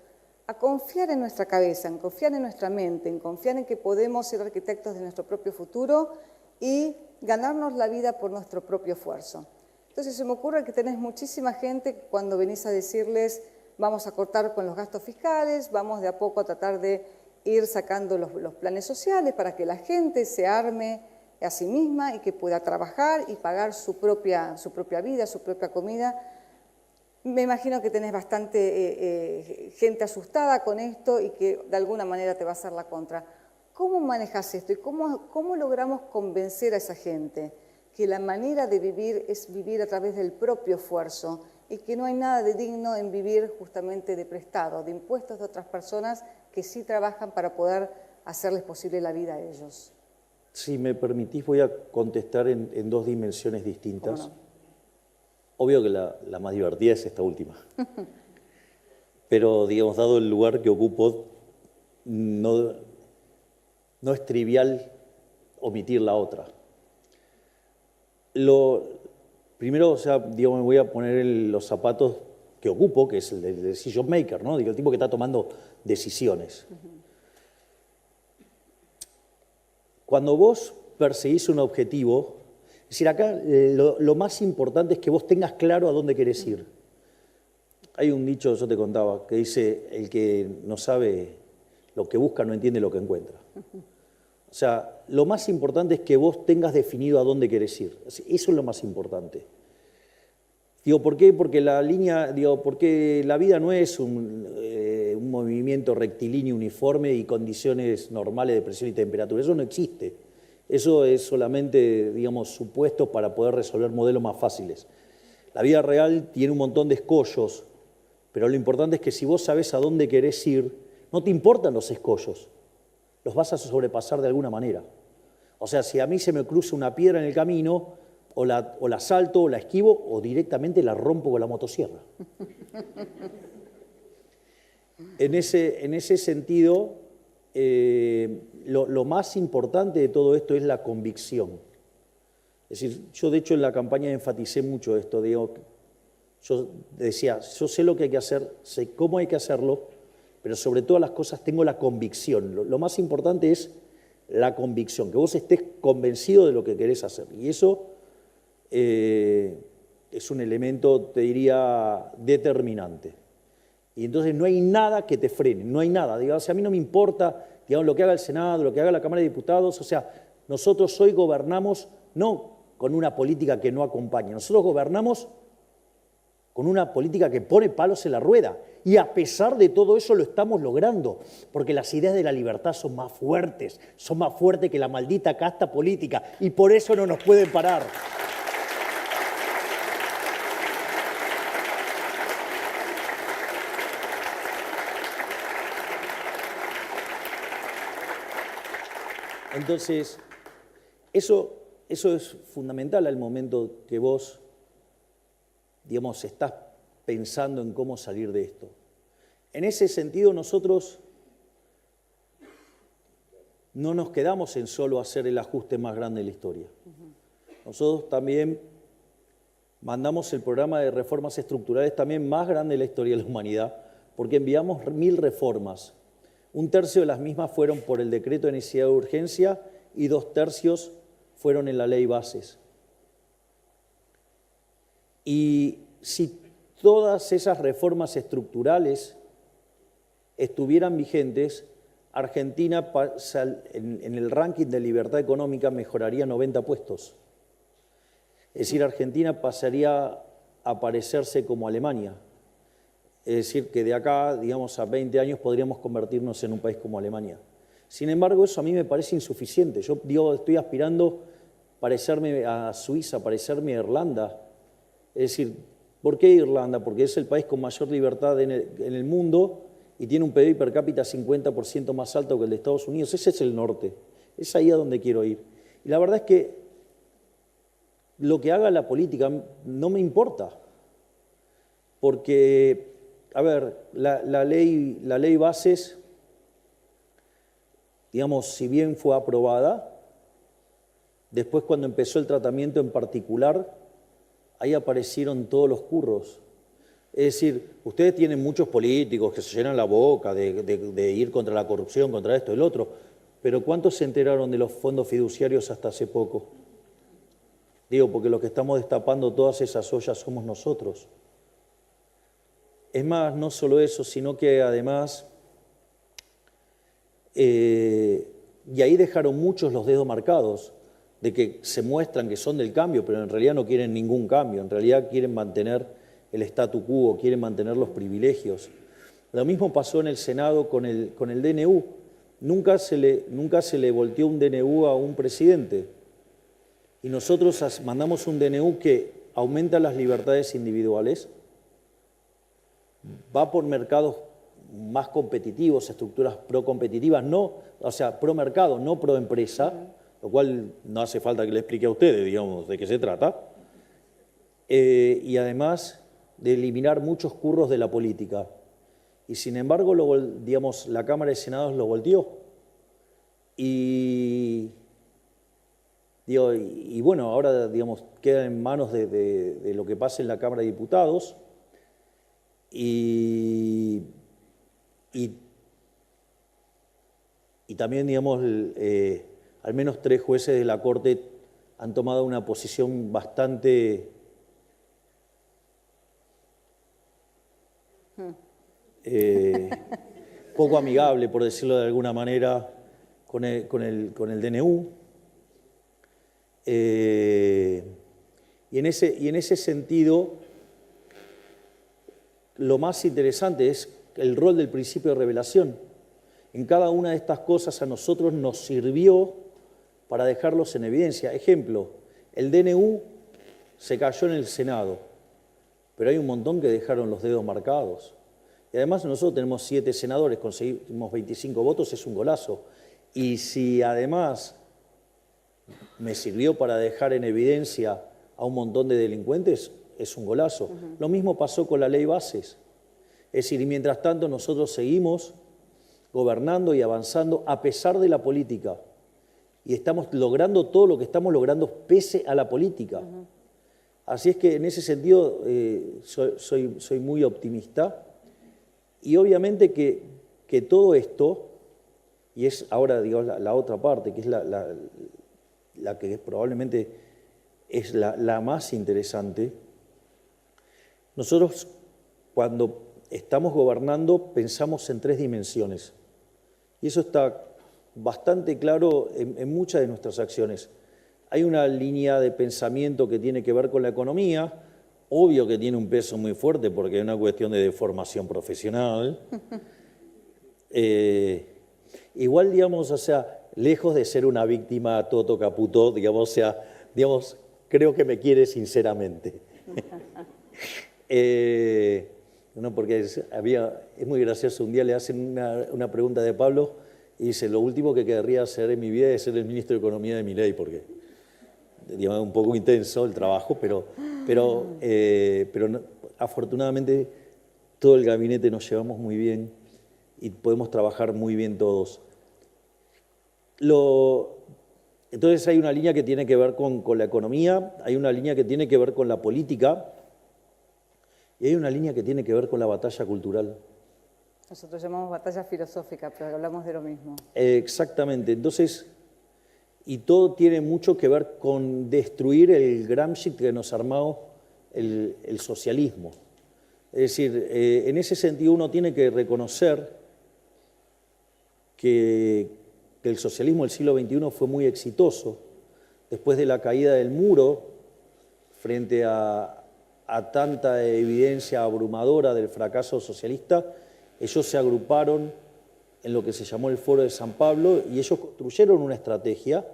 a confiar en nuestra cabeza, en confiar en nuestra mente, en confiar en que podemos ser arquitectos de nuestro propio futuro y ganarnos la vida por nuestro propio esfuerzo. Entonces se me ocurre que tenés muchísima gente cuando venís a decirles vamos a cortar con los gastos fiscales, vamos de a poco a tratar de ir sacando los planes sociales para que la gente se arme a sí misma y que pueda trabajar y pagar su propia vida, su propia comida. Me imagino que tenés bastante gente asustada con esto y que de alguna manera te va a hacer la contra. ¿Cómo manejas esto y cómo logramos convencer a esa gente que la manera de vivir es vivir a través del propio esfuerzo y que no hay nada de digno en vivir justamente de prestado, de impuestos de otras personas que sí trabajan para poder hacerles posible la vida a ellos? Si me permitís, voy a contestar en dos dimensiones distintas. ¿Cómo no? Obvio que la más divertida es esta última. Pero, digamos, dado el lugar que ocupo, no es trivial omitir la otra. Primero, o sea, digamos, me voy a poner en los zapatos que ocupo, que es el de decision maker, ¿no? Digo, el tipo que está tomando decisiones. Cuando vos perseguís un objetivo, es decir, acá lo más importante es que vos tengas claro a dónde querés ir. Hay un dicho, yo te contaba, que dice, el que no sabe lo que busca no entiende lo que encuentra. O sea, lo más importante es que vos tengas definido a dónde querés ir. Eso es lo más importante. Digo, ¿por qué? Porque porque la vida no es un movimiento rectilíneo uniforme y condiciones normales de presión y temperatura. Eso no existe. Eso es solamente, digamos, supuesto para poder resolver modelos más fáciles. La vida real tiene un montón de escollos, pero lo importante es que si vos sabés a dónde querés ir, no te importan los escollos, los vas a sobrepasar de alguna manera. O sea, si a mí se me cruza una piedra en el camino, o la salto, o la esquivo, o directamente la rompo con la motosierra. En ese sentido, lo más importante de todo esto es la convicción. Es decir, yo de hecho en la campaña enfaticé mucho esto, digo, yo decía, yo sé lo que hay que hacer, sé cómo hay que hacerlo, pero sobre todas las cosas tengo la convicción. Lo más importante es la convicción, que vos estés convencido de lo que querés hacer. Y eso es un elemento, te diría, determinante. Y entonces no hay nada que te frene, no hay nada. Digamos, o sea, a mí no me importa, digamos, lo que haga el Senado, lo que haga la Cámara de Diputados. O sea, nosotros hoy gobernamos no con una política que no acompaña, nosotros gobernamos con una política que pone palos en la rueda. Y a pesar de todo eso lo estamos logrando, porque las ideas de la libertad son más fuertes que la maldita casta política, y por eso no nos pueden parar. Entonces, eso es fundamental al momento que vos, digamos, estás pensando en cómo salir de esto. En ese sentido, nosotros no nos quedamos en solo hacer el ajuste más grande de la historia. Nosotros también mandamos el programa de reformas estructurales también más grande de la historia de la humanidad, porque enviamos 1000 reformas. 1/3 de las mismas fueron por el decreto de necesidad de urgencia y 2/3 fueron en la ley bases. Y si todas esas reformas estructurales estuvieran vigentes, Argentina en el ranking de libertad económica mejoraría 90 puestos. Es decir, Argentina pasaría a parecerse como Alemania. Es decir, que de acá, digamos, a 20 años podríamos convertirnos en un país como Alemania. Sin embargo, eso a mí me parece insuficiente. Yo estoy aspirando a parecerme a Suiza, a parecerme a Irlanda. Es decir, ¿por qué Irlanda? Porque es el país con mayor libertad en el mundo y tiene un PIB per cápita 50% más alto que el de Estados Unidos. Ese es el norte. Es ahí a donde quiero ir. Y la verdad es que lo que haga la política no me importa. Porque, a ver, la ley bases, digamos, si bien fue aprobada, después cuando empezó el tratamiento en particular, ahí aparecieron todos los curros. Es decir, ustedes tienen muchos políticos que se llenan la boca de ir contra la corrupción, contra esto y el otro, pero ¿cuántos se enteraron de los fondos fiduciarios hasta hace poco? Digo, porque los que estamos destapando todas esas ollas somos nosotros. Es más, no solo eso, sino que además, y ahí dejaron muchos los dedos marcados, de que se muestran que son del cambio, pero en realidad no quieren ningún cambio, en realidad quieren mantener el statu quo, quieren mantener los privilegios. Lo mismo pasó en el Senado con el DNU. Nunca se le volteó un DNU a un presidente. Y nosotros mandamos un DNU que aumenta las libertades individuales, va por mercados más competitivos, estructuras pro-competitivas, pro-mercado, no pro-empresa, lo cual no hace falta que le explique a ustedes, digamos, de qué se trata, y además de eliminar muchos curros de la política. Y sin embargo, digamos, la Cámara de Senados lo volteó. Y bueno, ahora, digamos, queda en manos de lo que pase en la Cámara de Diputados. Y también, digamos, al menos 3 jueces de la Corte han tomado una posición bastante poco amigable, por decirlo de alguna manera, con el DNU. Y en ese sentido, lo más interesante es el rol del principio de revelación. En cada una de estas cosas a nosotros nos sirvió para dejarlos en evidencia. Ejemplo, el DNU se cayó en el Senado, pero hay un montón que dejaron los dedos marcados. Y además nosotros tenemos 7 senadores, conseguimos 25 votos, es un golazo. Y si además me sirvió para dejar en evidencia a un montón de delincuentes, es un golazo. Lo mismo pasó con la ley Bases. Es decir, y mientras tanto nosotros seguimos gobernando y avanzando a pesar de la política. Y estamos logrando todo lo que estamos logrando pese a la política. Así es que en ese sentido soy muy optimista. Y obviamente que todo esto, y es ahora digamos, la otra parte, que es la que probablemente es la más interesante, nosotros cuando estamos gobernando pensamos en 3 dimensiones. Y eso está bastante claro en muchas de nuestras acciones. Hay una línea de pensamiento que tiene que ver con la economía, obvio que tiene un peso muy fuerte porque es una cuestión de formación profesional. Igual, digamos, o sea, lejos de ser una víctima toto caputó, digamos, o sea, digamos, creo que me quiere sinceramente. No, porque es muy gracioso, un día le hacen una pregunta de Pablo y dice, lo último que querría hacer en mi vida es ser el ministro de Economía de Milei, porque digamos, es un poco intenso el trabajo, pero no, afortunadamente todo el gabinete nos llevamos muy bien y podemos trabajar muy bien todos. Entonces hay una línea que tiene que ver con la economía, hay una línea que tiene que ver con la política y hay una línea que tiene que ver con la batalla cultural. Nosotros llamamos batalla filosófica, pero hablamos de lo mismo. Exactamente. Entonces, y todo tiene mucho que ver con destruir el Gramsci que nos ha armado el socialismo. Es decir, en ese sentido uno tiene que reconocer que el socialismo del siglo XXI fue muy exitoso. Después de la caída del muro, frente a tanta evidencia abrumadora del fracaso socialista, ellos se agruparon en lo que se llamó el Foro de San Pablo y ellos construyeron una estrategia,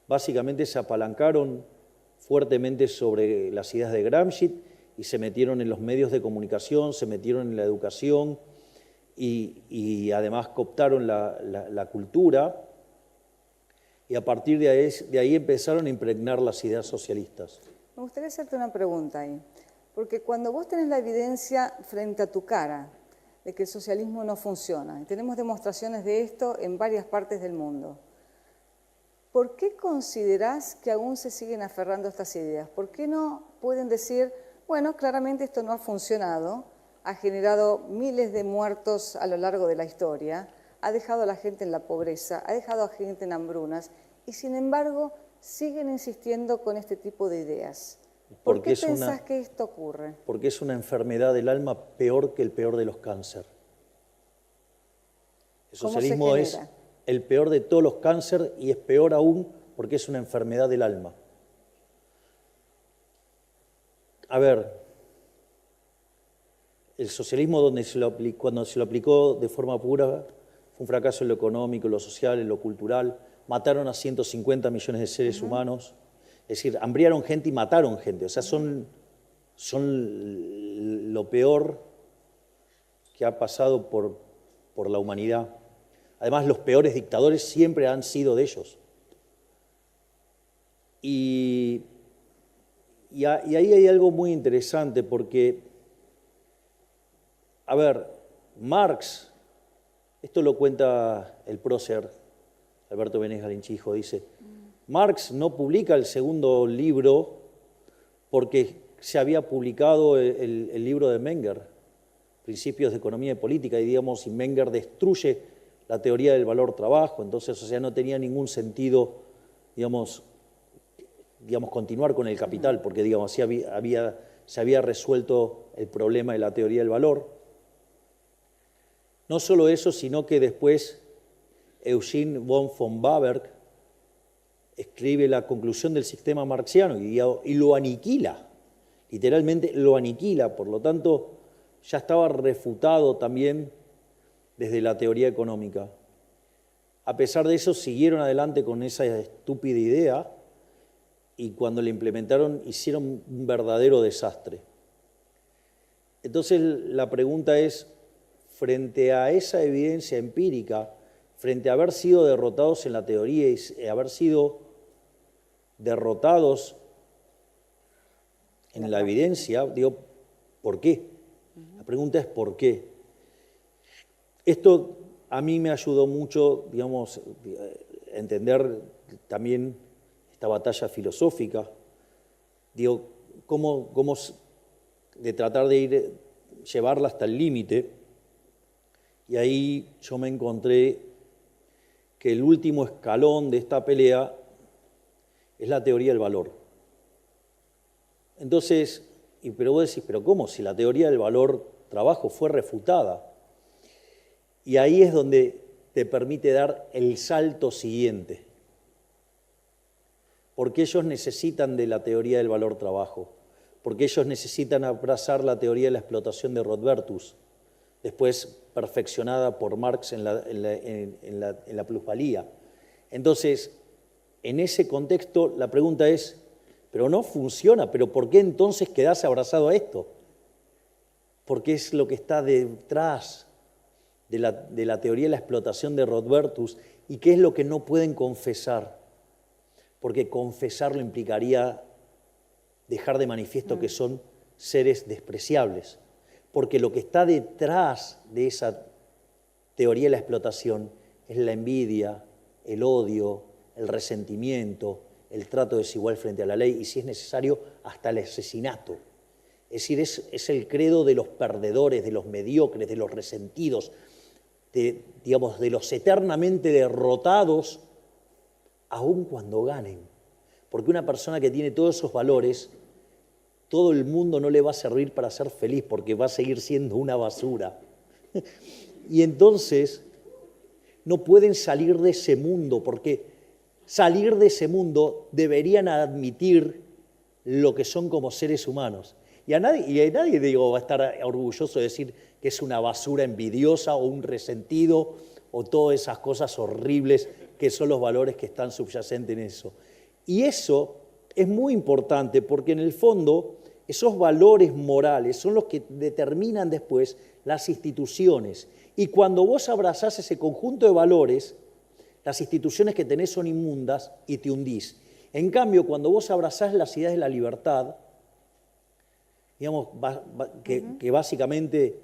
básicamente se apalancaron fuertemente sobre las ideas de Gramsci y se metieron en los medios de comunicación, se metieron en la educación y además cooptaron la cultura y a partir de ahí empezaron a impregnar las ideas socialistas. Me gustaría hacerte una pregunta ahí, porque cuando vos tenés la evidencia frente a tu cara de que el socialismo no funciona, y tenemos demostraciones de esto en varias partes del mundo, ¿por qué considerás que aún se siguen aferrando a estas ideas? ¿Por qué no pueden decir, bueno, claramente esto no ha funcionado, ha generado miles de muertos a lo largo de la historia, ha dejado a la gente en la pobreza, ha dejado a gente en hambrunas, y sin embargo siguen insistiendo con este tipo de ideas? ¿Por qué pensás que esto ocurre? Porque es una enfermedad del alma peor que el peor de los cánceres. El socialismo es el peor de todos los cánceres y es peor aún porque es una enfermedad del alma. A ver, el socialismo cuando se lo aplicó de forma pura fue un fracaso en lo económico, en lo social, en lo cultural. Mataron a 150 millones de seres humanos. Es decir, hambriaron gente y mataron gente. O sea, son lo peor que ha pasado por la humanidad. Además, los peores dictadores siempre han sido de ellos. Y ahí hay algo muy interesante porque, a ver, Marx, esto lo cuenta el prócer Alberto Benes Galinchijo, dice, Marx no publica el segundo libro porque se había publicado el libro de Menger, Principios de Economía y Política, y digamos, y Menger destruye la teoría del valor trabajo, entonces, o sea, no tenía ningún sentido, digamos, continuar con el capital, porque, digamos, se había resuelto el problema de la teoría del valor. No solo eso, sino que después Eugene von Baberg escribe la conclusión del sistema marxiano y lo aniquila, literalmente lo aniquila, por lo tanto ya estaba refutado también desde la teoría económica. A pesar de eso, siguieron adelante con esa estúpida idea y cuando la implementaron hicieron un verdadero desastre. Entonces la pregunta es, frente a esa evidencia empírica, frente a haber sido derrotados en la teoría y haber sido derrotados en la evidencia, digo, ¿por qué? La pregunta es ¿por qué? Esto a mí me ayudó mucho, digamos, a entender también esta batalla filosófica, digo, cómo de tratar de llevarla hasta el límite, y ahí yo me encontré que el último escalón de esta pelea es la teoría del valor. Entonces, pero vos decís, ¿pero cómo? Si la teoría del valor trabajo fue refutada. Y ahí es donde te permite dar el salto siguiente. Porque ellos necesitan de la teoría del valor trabajo. Porque ellos necesitan abrazar la teoría de la explotación de Rothbertus, después perfeccionada por Marx en la plusvalía. Entonces, en ese contexto, la pregunta es, pero no funciona, ¿pero por qué entonces quedás abrazado a esto? Porque es lo que está detrás de la teoría de la explotación de Rothbertus y qué es lo que no pueden confesar. Porque confesarlo implicaría dejar de manifiesto que son seres despreciables. Porque lo que está detrás de esa teoría de la explotación es la envidia, el odio, el resentimiento, el trato desigual frente a la ley y, si es necesario, hasta el asesinato. Es decir, es el credo de los perdedores, de los mediocres, de los resentidos, de los eternamente derrotados, aun cuando ganen. Porque una persona que tiene todos esos valores, todo el mundo no le va a servir para ser feliz porque va a seguir siendo una basura. Y entonces no pueden salir de ese mundo, porque salir de ese mundo deberían admitir lo que son como seres humanos. Y a nadie digo, va a estar orgulloso de decir que es una basura envidiosa o un resentido o todas esas cosas horribles que son los valores que están subyacentes en eso. Y eso es muy importante porque en el fondo esos valores morales son los que determinan después las instituciones. Y cuando vos abrazás ese conjunto de valores, las instituciones que tenés son inmundas y te hundís. En cambio, cuando vos abrazás las ideas de la libertad, digamos, que básicamente,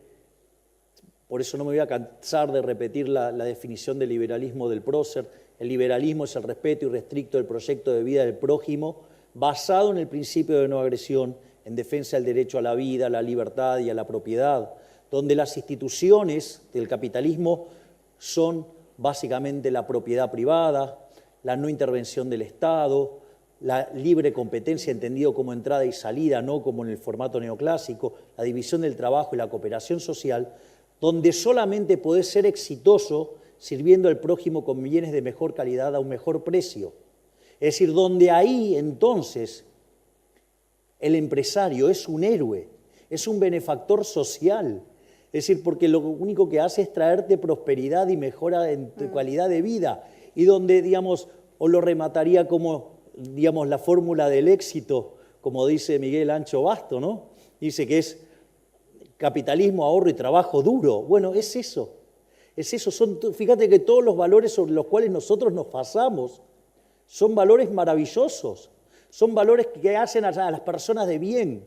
por eso no me voy a cansar de repetir la definición del liberalismo del Prócer, el liberalismo es el respeto irrestricto del proyecto de vida del prójimo, basado en el principio de no agresión, en defensa del derecho a la vida, a la libertad y a la propiedad, donde las instituciones del capitalismo son básicamente la propiedad privada, la no intervención del Estado, la libre competencia entendido como entrada y salida, no como en el formato neoclásico, la división del trabajo y la cooperación social, donde solamente podés ser exitoso sirviendo al prójimo con bienes de mejor calidad a un mejor precio. Es decir, donde ahí entonces el empresario es un héroe, es un benefactor social. Es decir, porque lo único que hace es traerte prosperidad y mejora en tu calidad de vida. Y donde, digamos, o lo remataría como, digamos, la fórmula del éxito, como dice Miguel Ancho Basto, ¿no? Dice que es capitalismo, ahorro y trabajo duro. Bueno, es eso. Es eso. Fíjate que todos los valores sobre los cuales nosotros nos basamos son valores maravillosos. Son valores que hacen a las personas de bien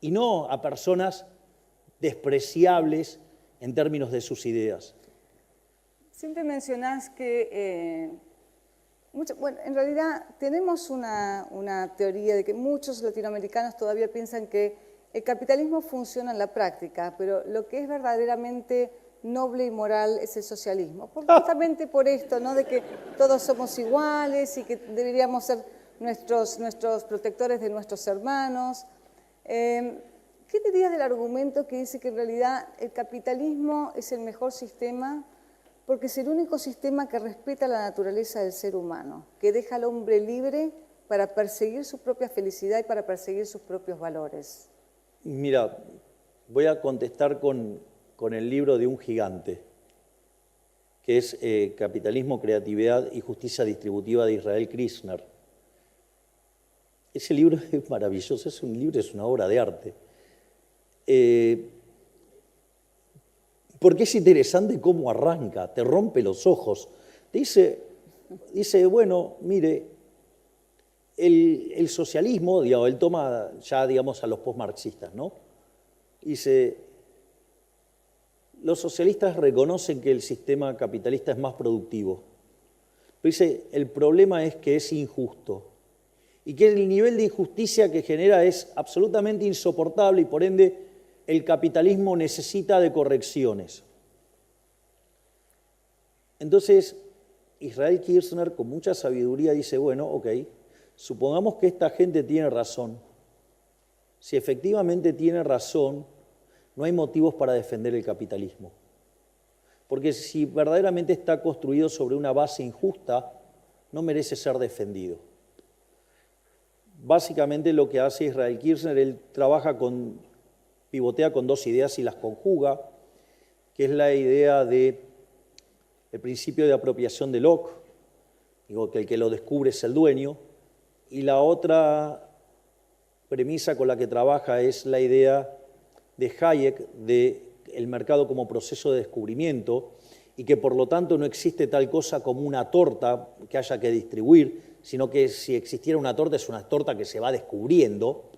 y no a personas despreciables en términos de sus ideas. Siempre mencionás que, bueno, en realidad tenemos una teoría de que muchos latinoamericanos todavía piensan que el capitalismo funciona en la práctica, pero lo que es verdaderamente noble y moral es el socialismo. Justamente por esto, ¿no? De que todos somos iguales y que deberíamos ser nuestros protectores de nuestros hermanos. ¿Qué dirías del argumento que dice que en realidad el capitalismo es el mejor sistema porque es el único sistema que respeta la naturaleza del ser humano, que deja al hombre libre para perseguir su propia felicidad y para perseguir sus propios valores? Mira, voy a contestar con el libro de un gigante, que es Capitalismo, Creatividad y Justicia Distributiva de Israel Kirzner. Ese libro es maravilloso, es un libro, es una obra de arte. Porque es interesante cómo arranca, te rompe los ojos. Dice bueno, mire, el socialismo, digamos, él toma ya, digamos, a los postmarxistas, ¿no? Dice, los socialistas reconocen que el sistema capitalista es más productivo. Pero dice, el problema es que es injusto y que el nivel de injusticia que genera es absolutamente insoportable y por ende el capitalismo necesita de correcciones. Entonces, Israel Kirzner con mucha sabiduría dice, bueno, ok, supongamos que esta gente tiene razón. Si efectivamente tiene razón, no hay motivos para defender el capitalismo. Porque si verdaderamente está construido sobre una base injusta, no merece ser defendido. Básicamente lo que hace Israel Kirzner, él pivotea con dos ideas y las conjuga, que es la idea del principio de apropiación de Locke, digo, que el que lo descubre es el dueño, y la otra premisa con la que trabaja es la idea de Hayek del mercado como proceso de descubrimiento y que por lo tanto no existe tal cosa como una torta que haya que distribuir, sino que si existiera una torta es una torta que se va descubriendo.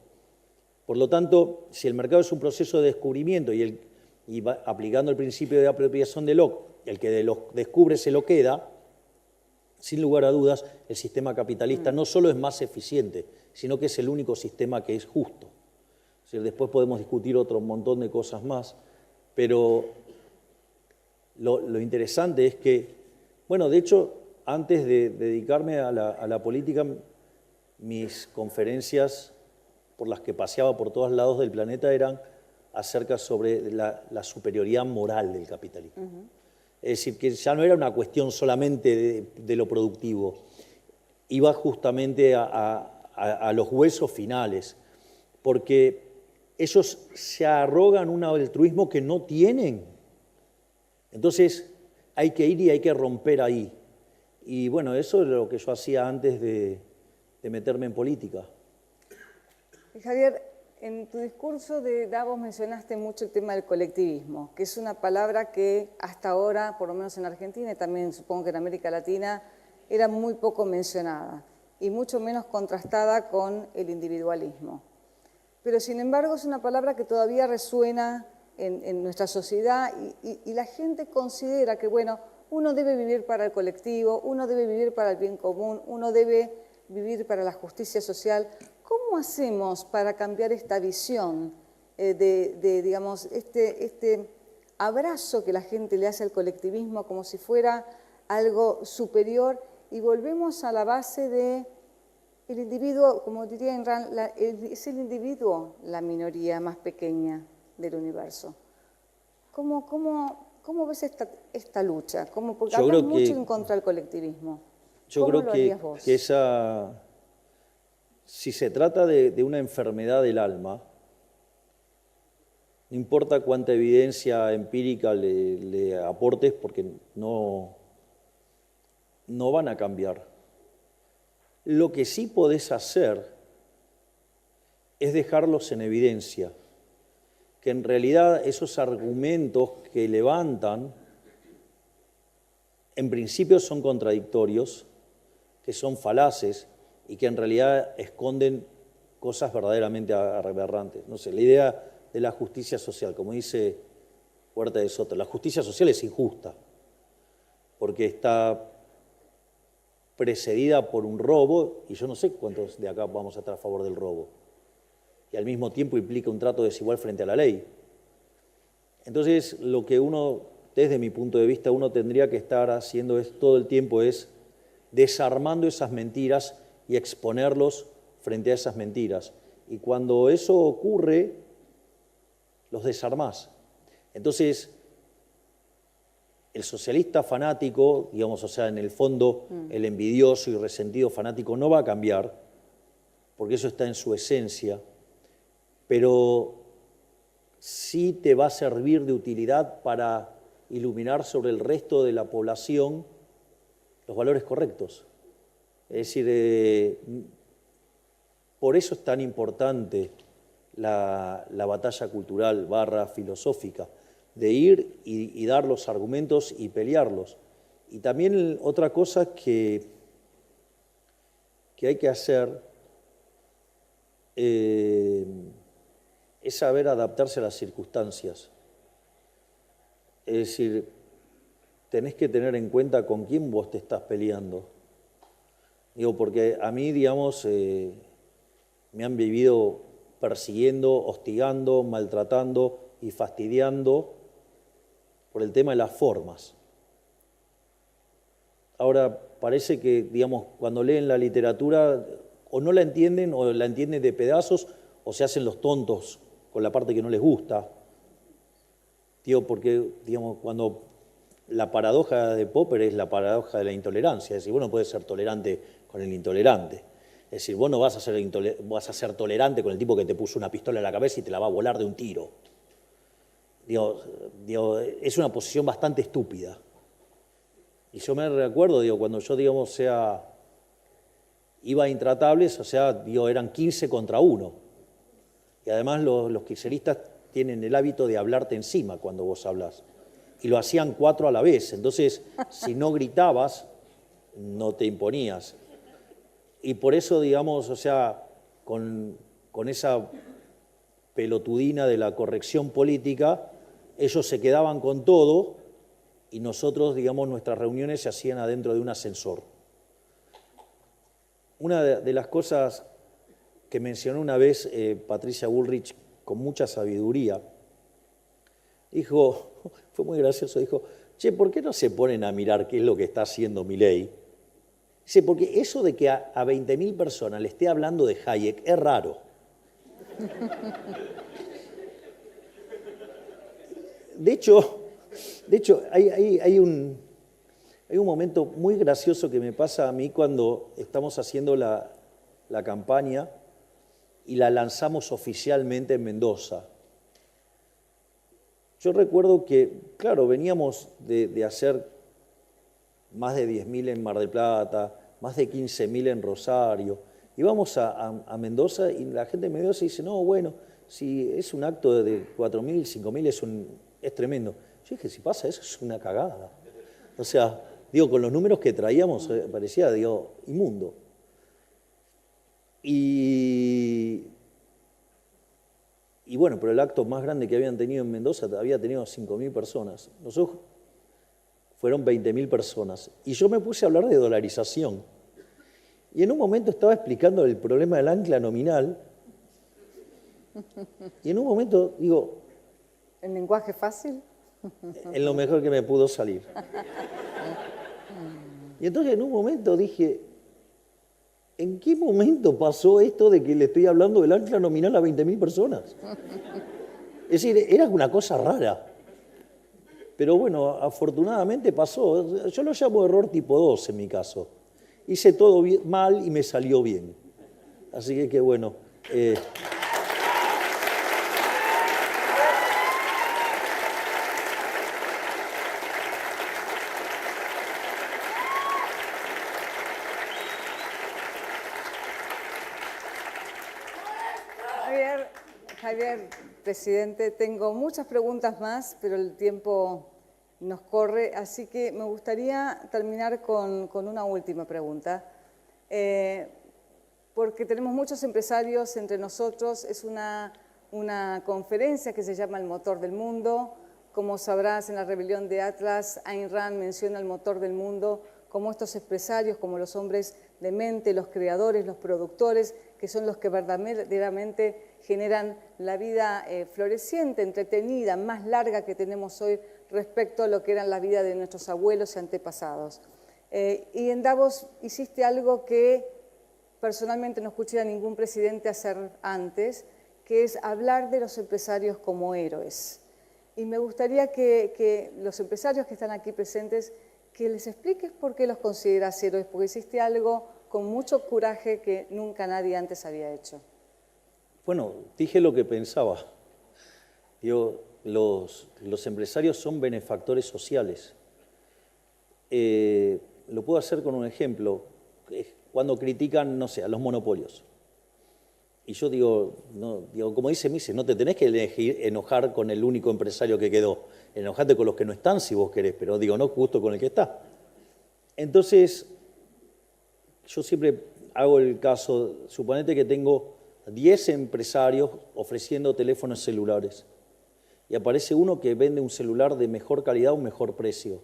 Por lo tanto, si el mercado es un proceso de descubrimiento y va aplicando el principio de apropiación de Locke, el que lo descubre se lo queda, sin lugar a dudas, el sistema capitalista no solo es más eficiente, sino que es el único sistema que es justo. O sea, después podemos discutir otro montón de cosas más, pero lo interesante es que, bueno, de hecho, antes de dedicarme a la política, mis conferencias por las que paseaba por todos lados del planeta eran acerca sobre la superioridad moral del capitalismo. Es decir, que ya no era una cuestión solamente de lo productivo, iba justamente a los huesos finales, porque ellos se arrogan un altruismo que no tienen. Entonces hay que ir y hay que romper ahí. Y bueno, eso es lo que yo hacía antes de meterme en política. Javier, en tu discurso de Davos mencionaste mucho el tema del colectivismo, que es una palabra que hasta ahora, por lo menos en Argentina y también supongo que en América Latina, era muy poco mencionada y mucho menos contrastada con el individualismo. Pero sin embargo es una palabra que todavía resuena en nuestra sociedad y la gente considera que, bueno, uno debe vivir para el colectivo, uno debe vivir para el bien común, uno debe vivir para la justicia social. ¿Cómo hacemos para cambiar esta visión digamos, este abrazo que la gente le hace al colectivismo como si fuera algo superior y volvemos a la base de el individuo, como diría Ayn Rand, es el individuo la minoría más pequeña del universo? ¿Cómo ves esta lucha? Porque hablas mucho en contra del colectivismo. Yo creo que si se trata de una enfermedad del alma, no importa cuánta evidencia empírica le aportes, porque no van a cambiar. Lo que sí podés hacer es dejarlos en evidencia, que en realidad esos argumentos que levantan, en principio son contradictorios, que son falaces y que en realidad esconden cosas verdaderamente aberrantes. No sé, la idea de la justicia social, como dice Huerta de Soto, la justicia social es injusta, porque está precedida por un robo, y yo no sé cuántos de acá vamos a estar a favor del robo, y al mismo tiempo implica un trato desigual frente a la ley. Entonces, lo que uno, desde mi punto de vista, uno tendría que estar haciendo todo el tiempo es desarmando esas mentiras y exponerlos frente a esas mentiras. Y cuando eso ocurre, los desarmás. Entonces, el socialista fanático, digamos, o sea, en el fondo, el envidioso y resentido fanático no va a cambiar, porque eso está en su esencia, pero sí te va a servir de utilidad para iluminar sobre el resto de la población los valores correctos. Es decir, por eso es tan importante la batalla cultural / filosófica, de ir y dar los argumentos y pelearlos. Y también otra cosa que hay que hacer es saber adaptarse a las circunstancias. Es decir, tenés que tener en cuenta con quién vos te estás peleando. Digo, porque a mí, digamos, me han vivido persiguiendo, hostigando, maltratando y fastidiando por el tema de las formas. Ahora, parece que, digamos, cuando leen la literatura, o no la entienden, o la entienden de pedazos, o se hacen los tontos con la parte que no les gusta. Digo, porque, digamos, cuando la paradoja de Popper es la paradoja de la intolerancia, es decir, vos no podés ser tolerante con el intolerante. Es decir, vos no vas a ser tolerante con el tipo que te puso una pistola en la cabeza y te la va a volar de un tiro. Digo, es una posición bastante estúpida. Y yo me recuerdo, cuando yo, digamos, iba a Intratables, o sea, eran 15 contra 1. Y además los kirchneristas tienen el hábito de hablarte encima cuando vos hablas. Y lo hacían 4 a la vez. Entonces, si no gritabas, no te imponías. Y por eso, digamos, o sea, con esa pelotudina de la corrección política, ellos se quedaban con todo y nosotros, digamos, nuestras reuniones se hacían adentro de un ascensor. Una de las cosas que mencionó una vez Patricia Bullrich con mucha sabiduría, dijo, fue muy gracioso, dijo, che, ¿por qué no se ponen a mirar qué es lo que está haciendo Milei? Dice, porque eso de que a 20.000 personas le esté hablando de Hayek es raro. De hecho hay un momento muy gracioso que me pasa a mí cuando estamos haciendo la campaña y la lanzamos oficialmente en Mendoza. Yo recuerdo que, claro, veníamos de hacer más de 10.000 en Mar del Plata, más de 15.000 en Rosario. Íbamos a Mendoza y la gente de Mendoza dice, no, bueno, si es un acto de 4.000, 5.000 es tremendo. Yo dije, si pasa eso es una cagada. O sea, con los números que traíamos parecía, inmundo. Y bueno, pero el acto más grande que habían tenido en Mendoza había tenido 5.000 personas. Nosotros fueron 20.000 personas. Y yo me puse a hablar de dolarización. Y en un momento estaba explicando el problema del ancla nominal. Y en un momento digo... ¿En lenguaje fácil? En lo mejor que me pudo salir. Y entonces en un momento dije, ¿en qué momento pasó esto de que le estoy hablando del ancla nominal a 20.000 personas? Es decir, era una cosa rara. Pero bueno, afortunadamente pasó. Yo lo llamo error tipo 2 en mi caso. Hice todo mal y me salió bien. Así que bueno. Javier, presidente, tengo muchas preguntas más, pero el tiempo nos corre, así que me gustaría terminar con una última pregunta. Porque tenemos muchos empresarios entre nosotros, es una conferencia que se llama El Motor del Mundo. Como sabrás, en la rebelión de Atlas, Ayn Rand menciona el motor del mundo como estos empresarios, como los hombres de mente, los creadores, los productores, que son los que verdaderamente generan la vida floreciente, entretenida, más larga que tenemos hoy respecto a lo que eran la vida de nuestros abuelos y antepasados. Y en Davos hiciste algo que personalmente no escuché a ningún presidente hacer antes, que es hablar de los empresarios como héroes. Y me gustaría que los empresarios que están aquí presentes, que les expliques por qué los consideras héroes, porque hiciste algo con mucho coraje que nunca nadie antes había hecho. Bueno, dije lo que pensaba. Digo, los empresarios son benefactores sociales. Lo puedo hacer con un ejemplo. Cuando critican, no sé, a los monopolios. Y yo digo, como dice Mises, no te tenés que enojar con el único empresario que quedó. Enojate con los que no están si vos querés, pero digo, no justo con el que está. Entonces, yo siempre hago el caso, suponete que tengo 10 empresarios ofreciendo teléfonos celulares y aparece uno que vende un celular de mejor calidad a un mejor precio.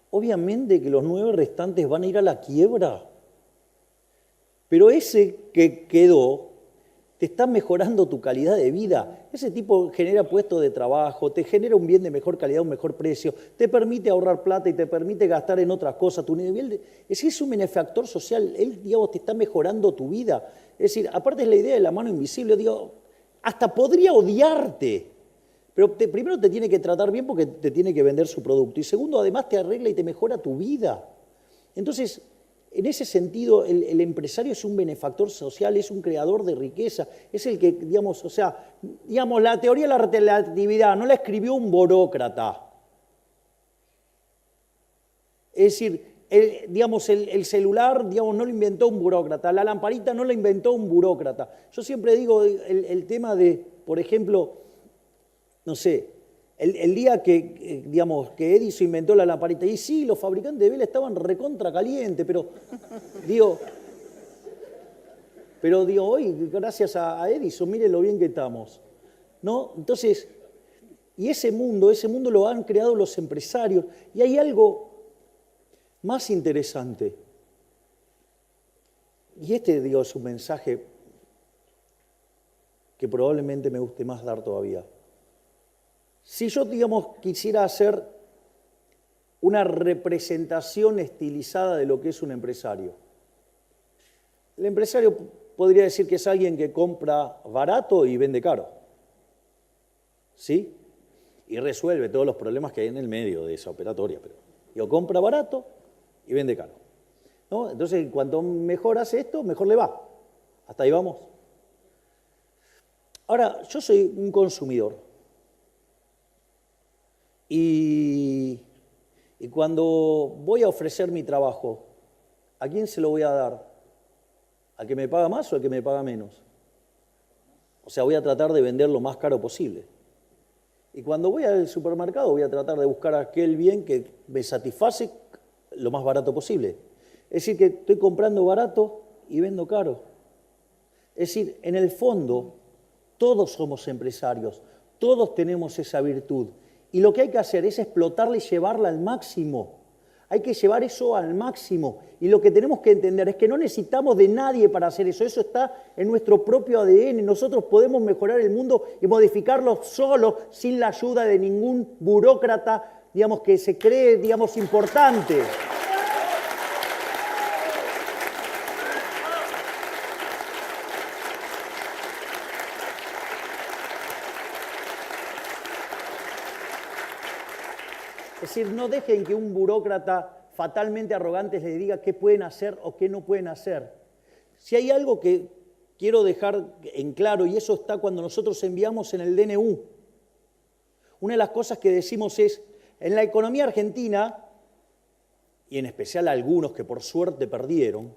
Obviamente que los 9 restantes van a ir a la quiebra, pero ese que quedó te está mejorando tu calidad de vida. Ese tipo genera puestos de trabajo, te genera un bien de mejor calidad, un mejor precio, te permite ahorrar plata y te permite gastar en otras cosas. Tu nivel es un benefactor social, él, digamos, te está mejorando tu vida. Es decir, aparte es la idea de la mano invisible, digo, hasta podría odiarte, pero primero te tiene que tratar bien porque te tiene que vender su producto y segundo, además te arregla y te mejora tu vida. Entonces, en ese sentido, el empresario es un benefactor social, es un creador de riqueza, es el que, digamos, o sea, digamos, la teoría de la relatividad no la escribió un burócrata. Es decir, el celular, digamos, no lo inventó un burócrata, la lamparita no la inventó un burócrata. Yo siempre digo el tema de, por ejemplo, no sé, el día que, digamos, que Edison inventó la lamparita, y sí, los fabricantes de vela estaban recontra calientes, pero hoy, gracias a Edison, mire lo bien que estamos, ¿no? Entonces, y ese mundo lo han creado los empresarios, y hay algo más interesante, y digo, es un mensaje que probablemente me guste más dar todavía. Si yo, digamos, quisiera hacer una representación estilizada de lo que es un empresario, el empresario podría decir que es alguien que compra barato y vende caro, ¿sí? Y resuelve todos los problemas que hay en el medio de esa operatoria. Pero yo compra barato y vende caro, ¿no? Entonces, cuanto mejor hace esto, mejor le va. ¿Hasta ahí vamos? Ahora, yo soy un consumidor. Y cuando voy a ofrecer mi trabajo, ¿a quién se lo voy a dar? ¿Al que me paga más o al que me paga menos? O sea, voy a tratar de vender lo más caro posible. Y cuando voy al supermercado voy a tratar de buscar aquel bien que me satisface lo más barato posible. Es decir, que estoy comprando barato y vendo caro. Es decir, en el fondo, todos somos empresarios, todos tenemos esa virtud. Y lo que hay que hacer es explotarla y llevarla al máximo. Hay que llevar eso al máximo. Y lo que tenemos que entender es que no necesitamos de nadie para hacer eso. Eso está en nuestro propio ADN. Nosotros podemos mejorar el mundo y modificarlo solos, sin la ayuda de ningún burócrata, digamos, que se cree, digamos, importante. Es decir, no dejen que un burócrata fatalmente arrogante les diga qué pueden hacer o qué no pueden hacer. Si hay algo que quiero dejar en claro, y eso está cuando nosotros enviamos en el DNU, una de las cosas que decimos es, en la economía argentina, y en especial algunos que por suerte perdieron,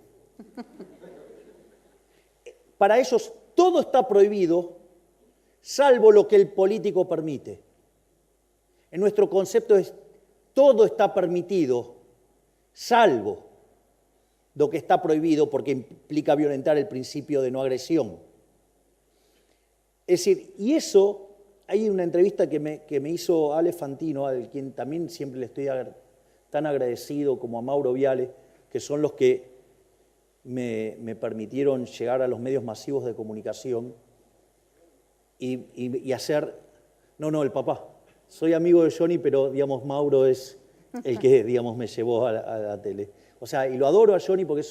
para ellos todo está prohibido, salvo lo que el político permite. En nuestro concepto es todo está permitido, salvo lo que está prohibido porque implica violentar el principio de no agresión. Es decir, y eso, hay una entrevista que me hizo Ale Fantino, al quien también siempre le estoy tan agradecido, como a Mauro Viale, que son los que me permitieron llegar a los medios masivos de comunicación y hacer... No, el papá. Soy amigo de Johnny, pero, digamos, Mauro es el que, digamos, me llevó a la tele. O sea, y lo adoro a Johnny porque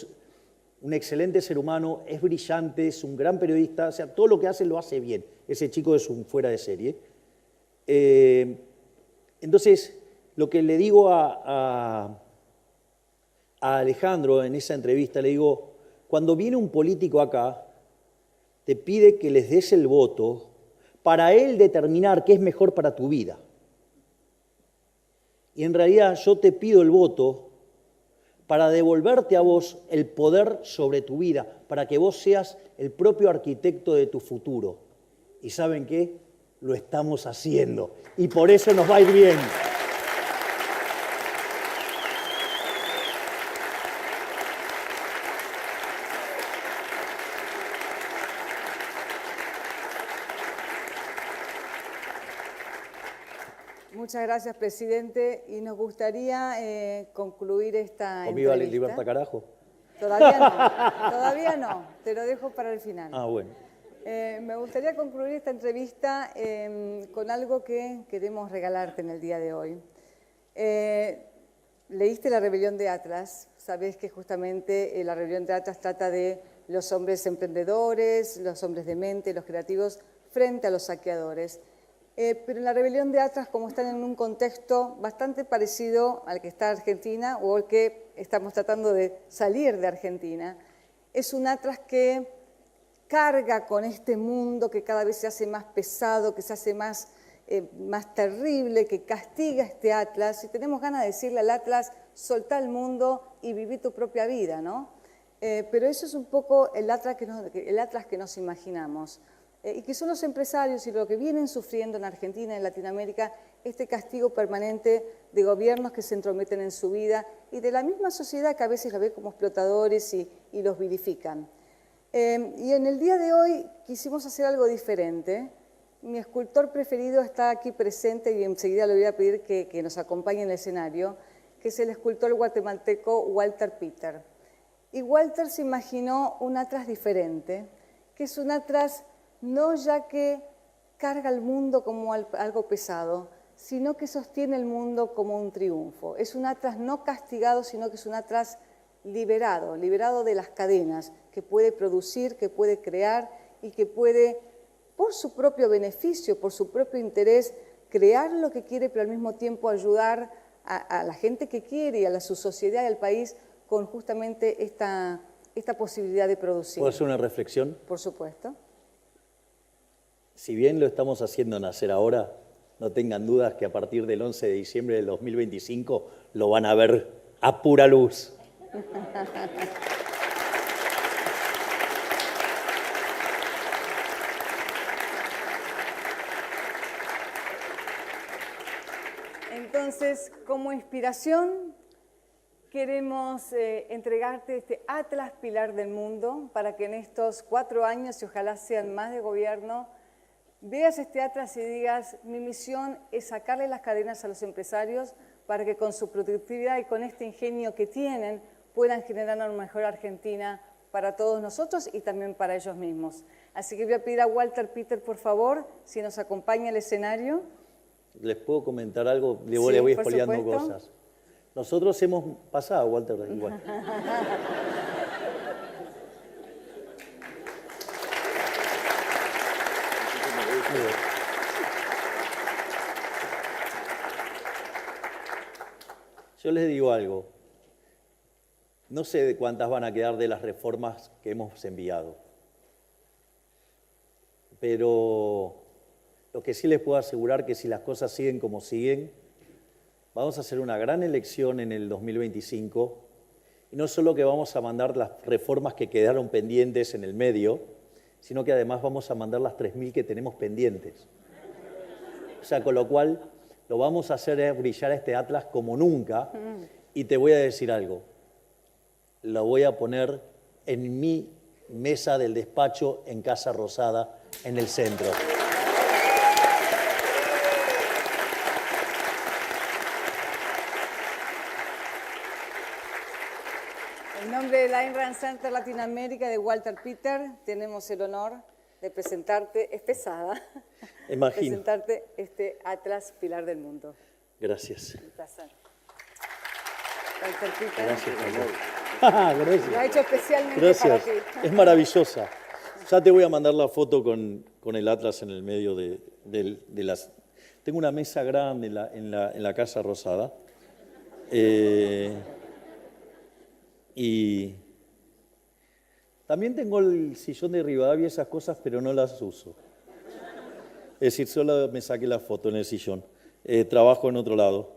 un excelente ser humano, es brillante, es un gran periodista, o sea, todo lo que hace lo hace bien. Ese chico es un fuera de serie. Entonces, lo que le digo a Alejandro en esa entrevista, le digo, cuando viene un político acá, te pide que les des el voto para él determinar qué es mejor para tu vida. Y en realidad yo te pido el voto para devolverte a vos el poder sobre tu vida, para que vos seas el propio arquitecto de tu futuro. ¿Y saben qué? Lo estamos haciendo. Y por eso nos va a ir bien. Muchas gracias, presidente. Y nos gustaría concluir esta ¿O viva la entrevista. libertad, carajo? Todavía no. Te lo dejo para el final. Ah, bueno. Me gustaría concluir esta entrevista con algo que queremos regalarte en el día de hoy. Leíste La Rebelión de Atlas. Sabés que justamente La Rebelión de Atlas trata de los hombres emprendedores, los hombres de mente, los creativos, frente a los saqueadores. Pero en La Rebelión de Atlas, como están en un contexto bastante parecido al que está Argentina o al que estamos tratando de salir de Argentina, es un Atlas que carga con este mundo que cada vez se hace más pesado, que se hace más terrible, que castiga este Atlas. Y tenemos ganas de decirle al Atlas, soltá el mundo y viví tu propia vida, ¿no? Pero eso es un poco el Atlas que nos imaginamos. Y que son los empresarios y lo que vienen sufriendo en Argentina, en Latinoamérica, este castigo permanente de gobiernos que se entrometen en su vida y de la misma sociedad que a veces la ve como explotadores y los vilifican. Y en el día de hoy quisimos hacer algo diferente. Mi escultor preferido está aquí presente y enseguida le voy a pedir que nos acompañe en el escenario, que es el escultor guatemalteco Walter Peter. Y Walter se imaginó un Atlas diferente, que es un Atlas no ya que carga el mundo como algo pesado, sino que sostiene el mundo como un triunfo. Es un Atlas no castigado, sino que es un Atlas liberado de las cadenas, que puede producir, que puede crear y que puede, por su propio beneficio, por su propio interés, crear lo que quiere, pero al mismo tiempo ayudar a la gente que quiere y a su sociedad y al país con justamente esta posibilidad de producir. ¿Puedo hacer una reflexión? Por supuesto. Si bien lo estamos haciendo nacer ahora, no tengan dudas que a partir del 11 de diciembre del 2025 lo van a ver a pura luz. Entonces, como inspiración, queremos entregarte este Atlas Pilar del Mundo para que en estos 4 años, y ojalá sean más de gobierno, veas este Atlas y digas, mi misión es sacarle las cadenas a los empresarios para que con su productividad y con este ingenio que tienen puedan generar una mejor Argentina para todos nosotros y también para ellos mismos. Así que voy a pedir a Walter Peter, por favor, si nos acompaña al escenario. ¿Les puedo comentar algo? Le voy Sí, espoleando cosas. Nosotros hemos pasado, Walter, igual. Yo les digo algo. No sé de cuántas van a quedar de las reformas que hemos enviado. Pero lo que sí les puedo asegurar que si las cosas siguen como siguen, vamos a hacer una gran elección en el 2025. Y no solo que vamos a mandar las reformas que quedaron pendientes en el medio, sino que además vamos a mandar las 3.000 que tenemos pendientes. O sea, con lo cual lo vamos a hacer brillar este Atlas como nunca. Y te voy a decir algo. Lo voy a poner en mi mesa del despacho en Casa Rosada, en el centro. En nombre de la Ayn Rand Center Latinoamérica de Walter Peter, tenemos el honor de presentarte, es pesada, Imagino. presentarte este Atlas Pilar del Mundo. Gracias. Un placer. Walter Peter. Gracias, Walter. Gracias. Lo ha hecho especialmente Gracias. para ti. Es maravillosa. Ya te voy a mandar la foto con el Atlas en el medio de las... Tengo una mesa grande en la Casa Rosada. Y también tengo el sillón de Rivadavia y esas cosas, pero no las uso. Es decir, solo me saqué la foto en el sillón. Trabajo en otro lado.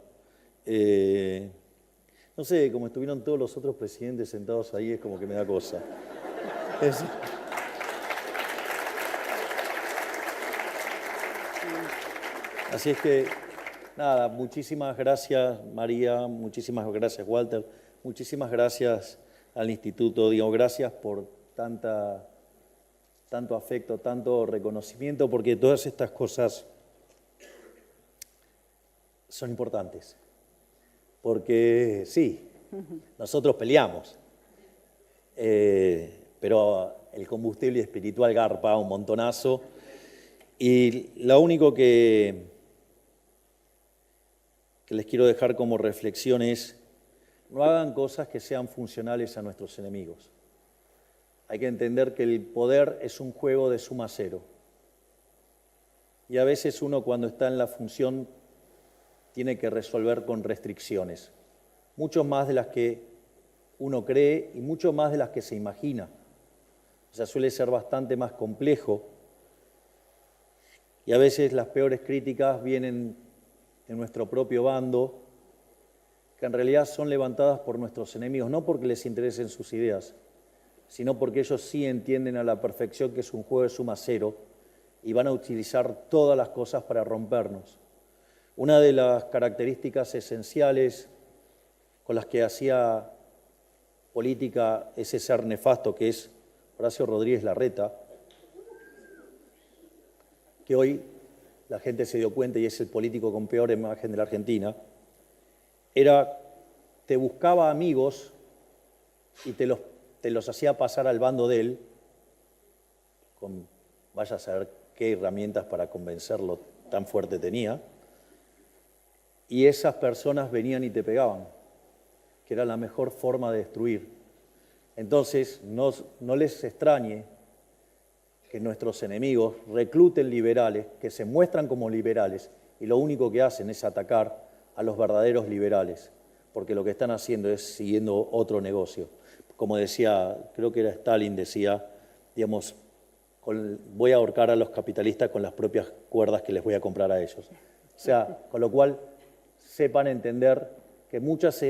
No sé, como estuvieron todos los otros presidentes sentados ahí, es como que me da cosa. Así es que, nada, muchísimas gracias María, muchísimas gracias Walter, muchísimas gracias al Instituto, digo, gracias por tanto afecto, tanto reconocimiento, porque todas estas cosas son importantes. Porque sí, nosotros peleamos, pero el combustible espiritual garpa un montonazo, y lo único que les quiero dejar como reflexión es: no hagan cosas que sean funcionales a nuestros enemigos. Hay que entender que el poder es un juego de suma cero. Y a veces uno, cuando está en la función, tiene que resolver con restricciones, mucho más de las que uno cree y mucho más de las que se imagina. O sea, suele ser bastante más complejo. Y a veces las peores críticas vienen de nuestro propio bando, que en realidad son levantadas por nuestros enemigos, no porque les interesen sus ideas, sino porque ellos sí entienden a la perfección que es un juego de suma cero y van a utilizar todas las cosas para rompernos. Una de las características esenciales con las que hacía política ese ser nefasto que es Horacio Rodríguez Larreta, que hoy la gente se dio cuenta y es el político con peor imagen de la Argentina, era, te buscaba amigos y te los hacía pasar al bando de él, con vaya a saber qué herramientas para convencerlo tan fuerte tenía, y esas personas venían y te pegaban, que era la mejor forma de destruir. Entonces, no les extrañe que nuestros enemigos recluten liberales, que se muestran como liberales, y lo único que hacen es atacar a los verdaderos liberales, porque lo que están haciendo es siguiendo otro negocio. Como decía, creo que era Stalin, decía, digamos, voy a ahorcar a los capitalistas con las propias cuerdas que les voy a comprar a ellos. O sea, con lo cual, sepan entender que muchas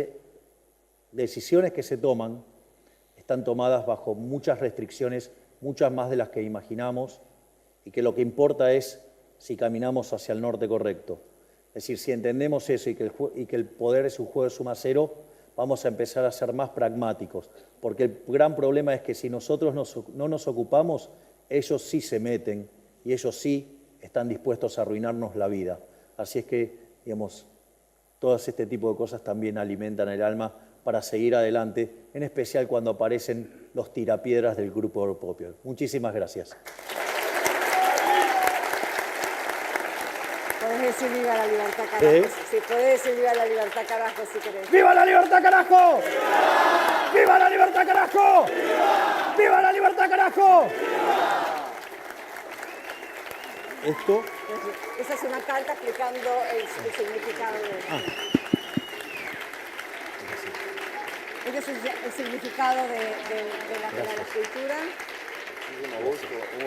decisiones que se toman están tomadas bajo muchas restricciones, muchas más de las que imaginamos, y que lo que importa es si caminamos hacia el norte correcto. Es decir, si entendemos eso y que el poder es un juego de suma cero, vamos a empezar a ser más pragmáticos, porque el gran problema es que si nosotros no nos ocupamos, ellos sí se meten y ellos sí están dispuestos a arruinarnos la vida. Así es que, digamos, todo este tipo de cosas también alimentan el alma para seguir adelante, en especial cuando aparecen los tirapiedras del Grupo Popular. Muchísimas gracias. Podés decir viva la libertad, carajo. Sí, podés decir viva la libertad, carajo, si querés. ¡Viva la libertad, carajo! ¡Viva! ¡Viva la libertad, carajo! ¡Viva! ¡Viva la libertad, carajo! Esto... Esa es una carta explicando el significado de... Este es el significado de la escritura.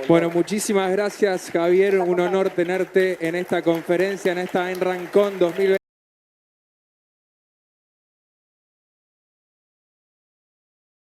Bueno, muchísimas gracias, Javier. Un honor tenerte en esta conferencia, en esta En Rancón 2020.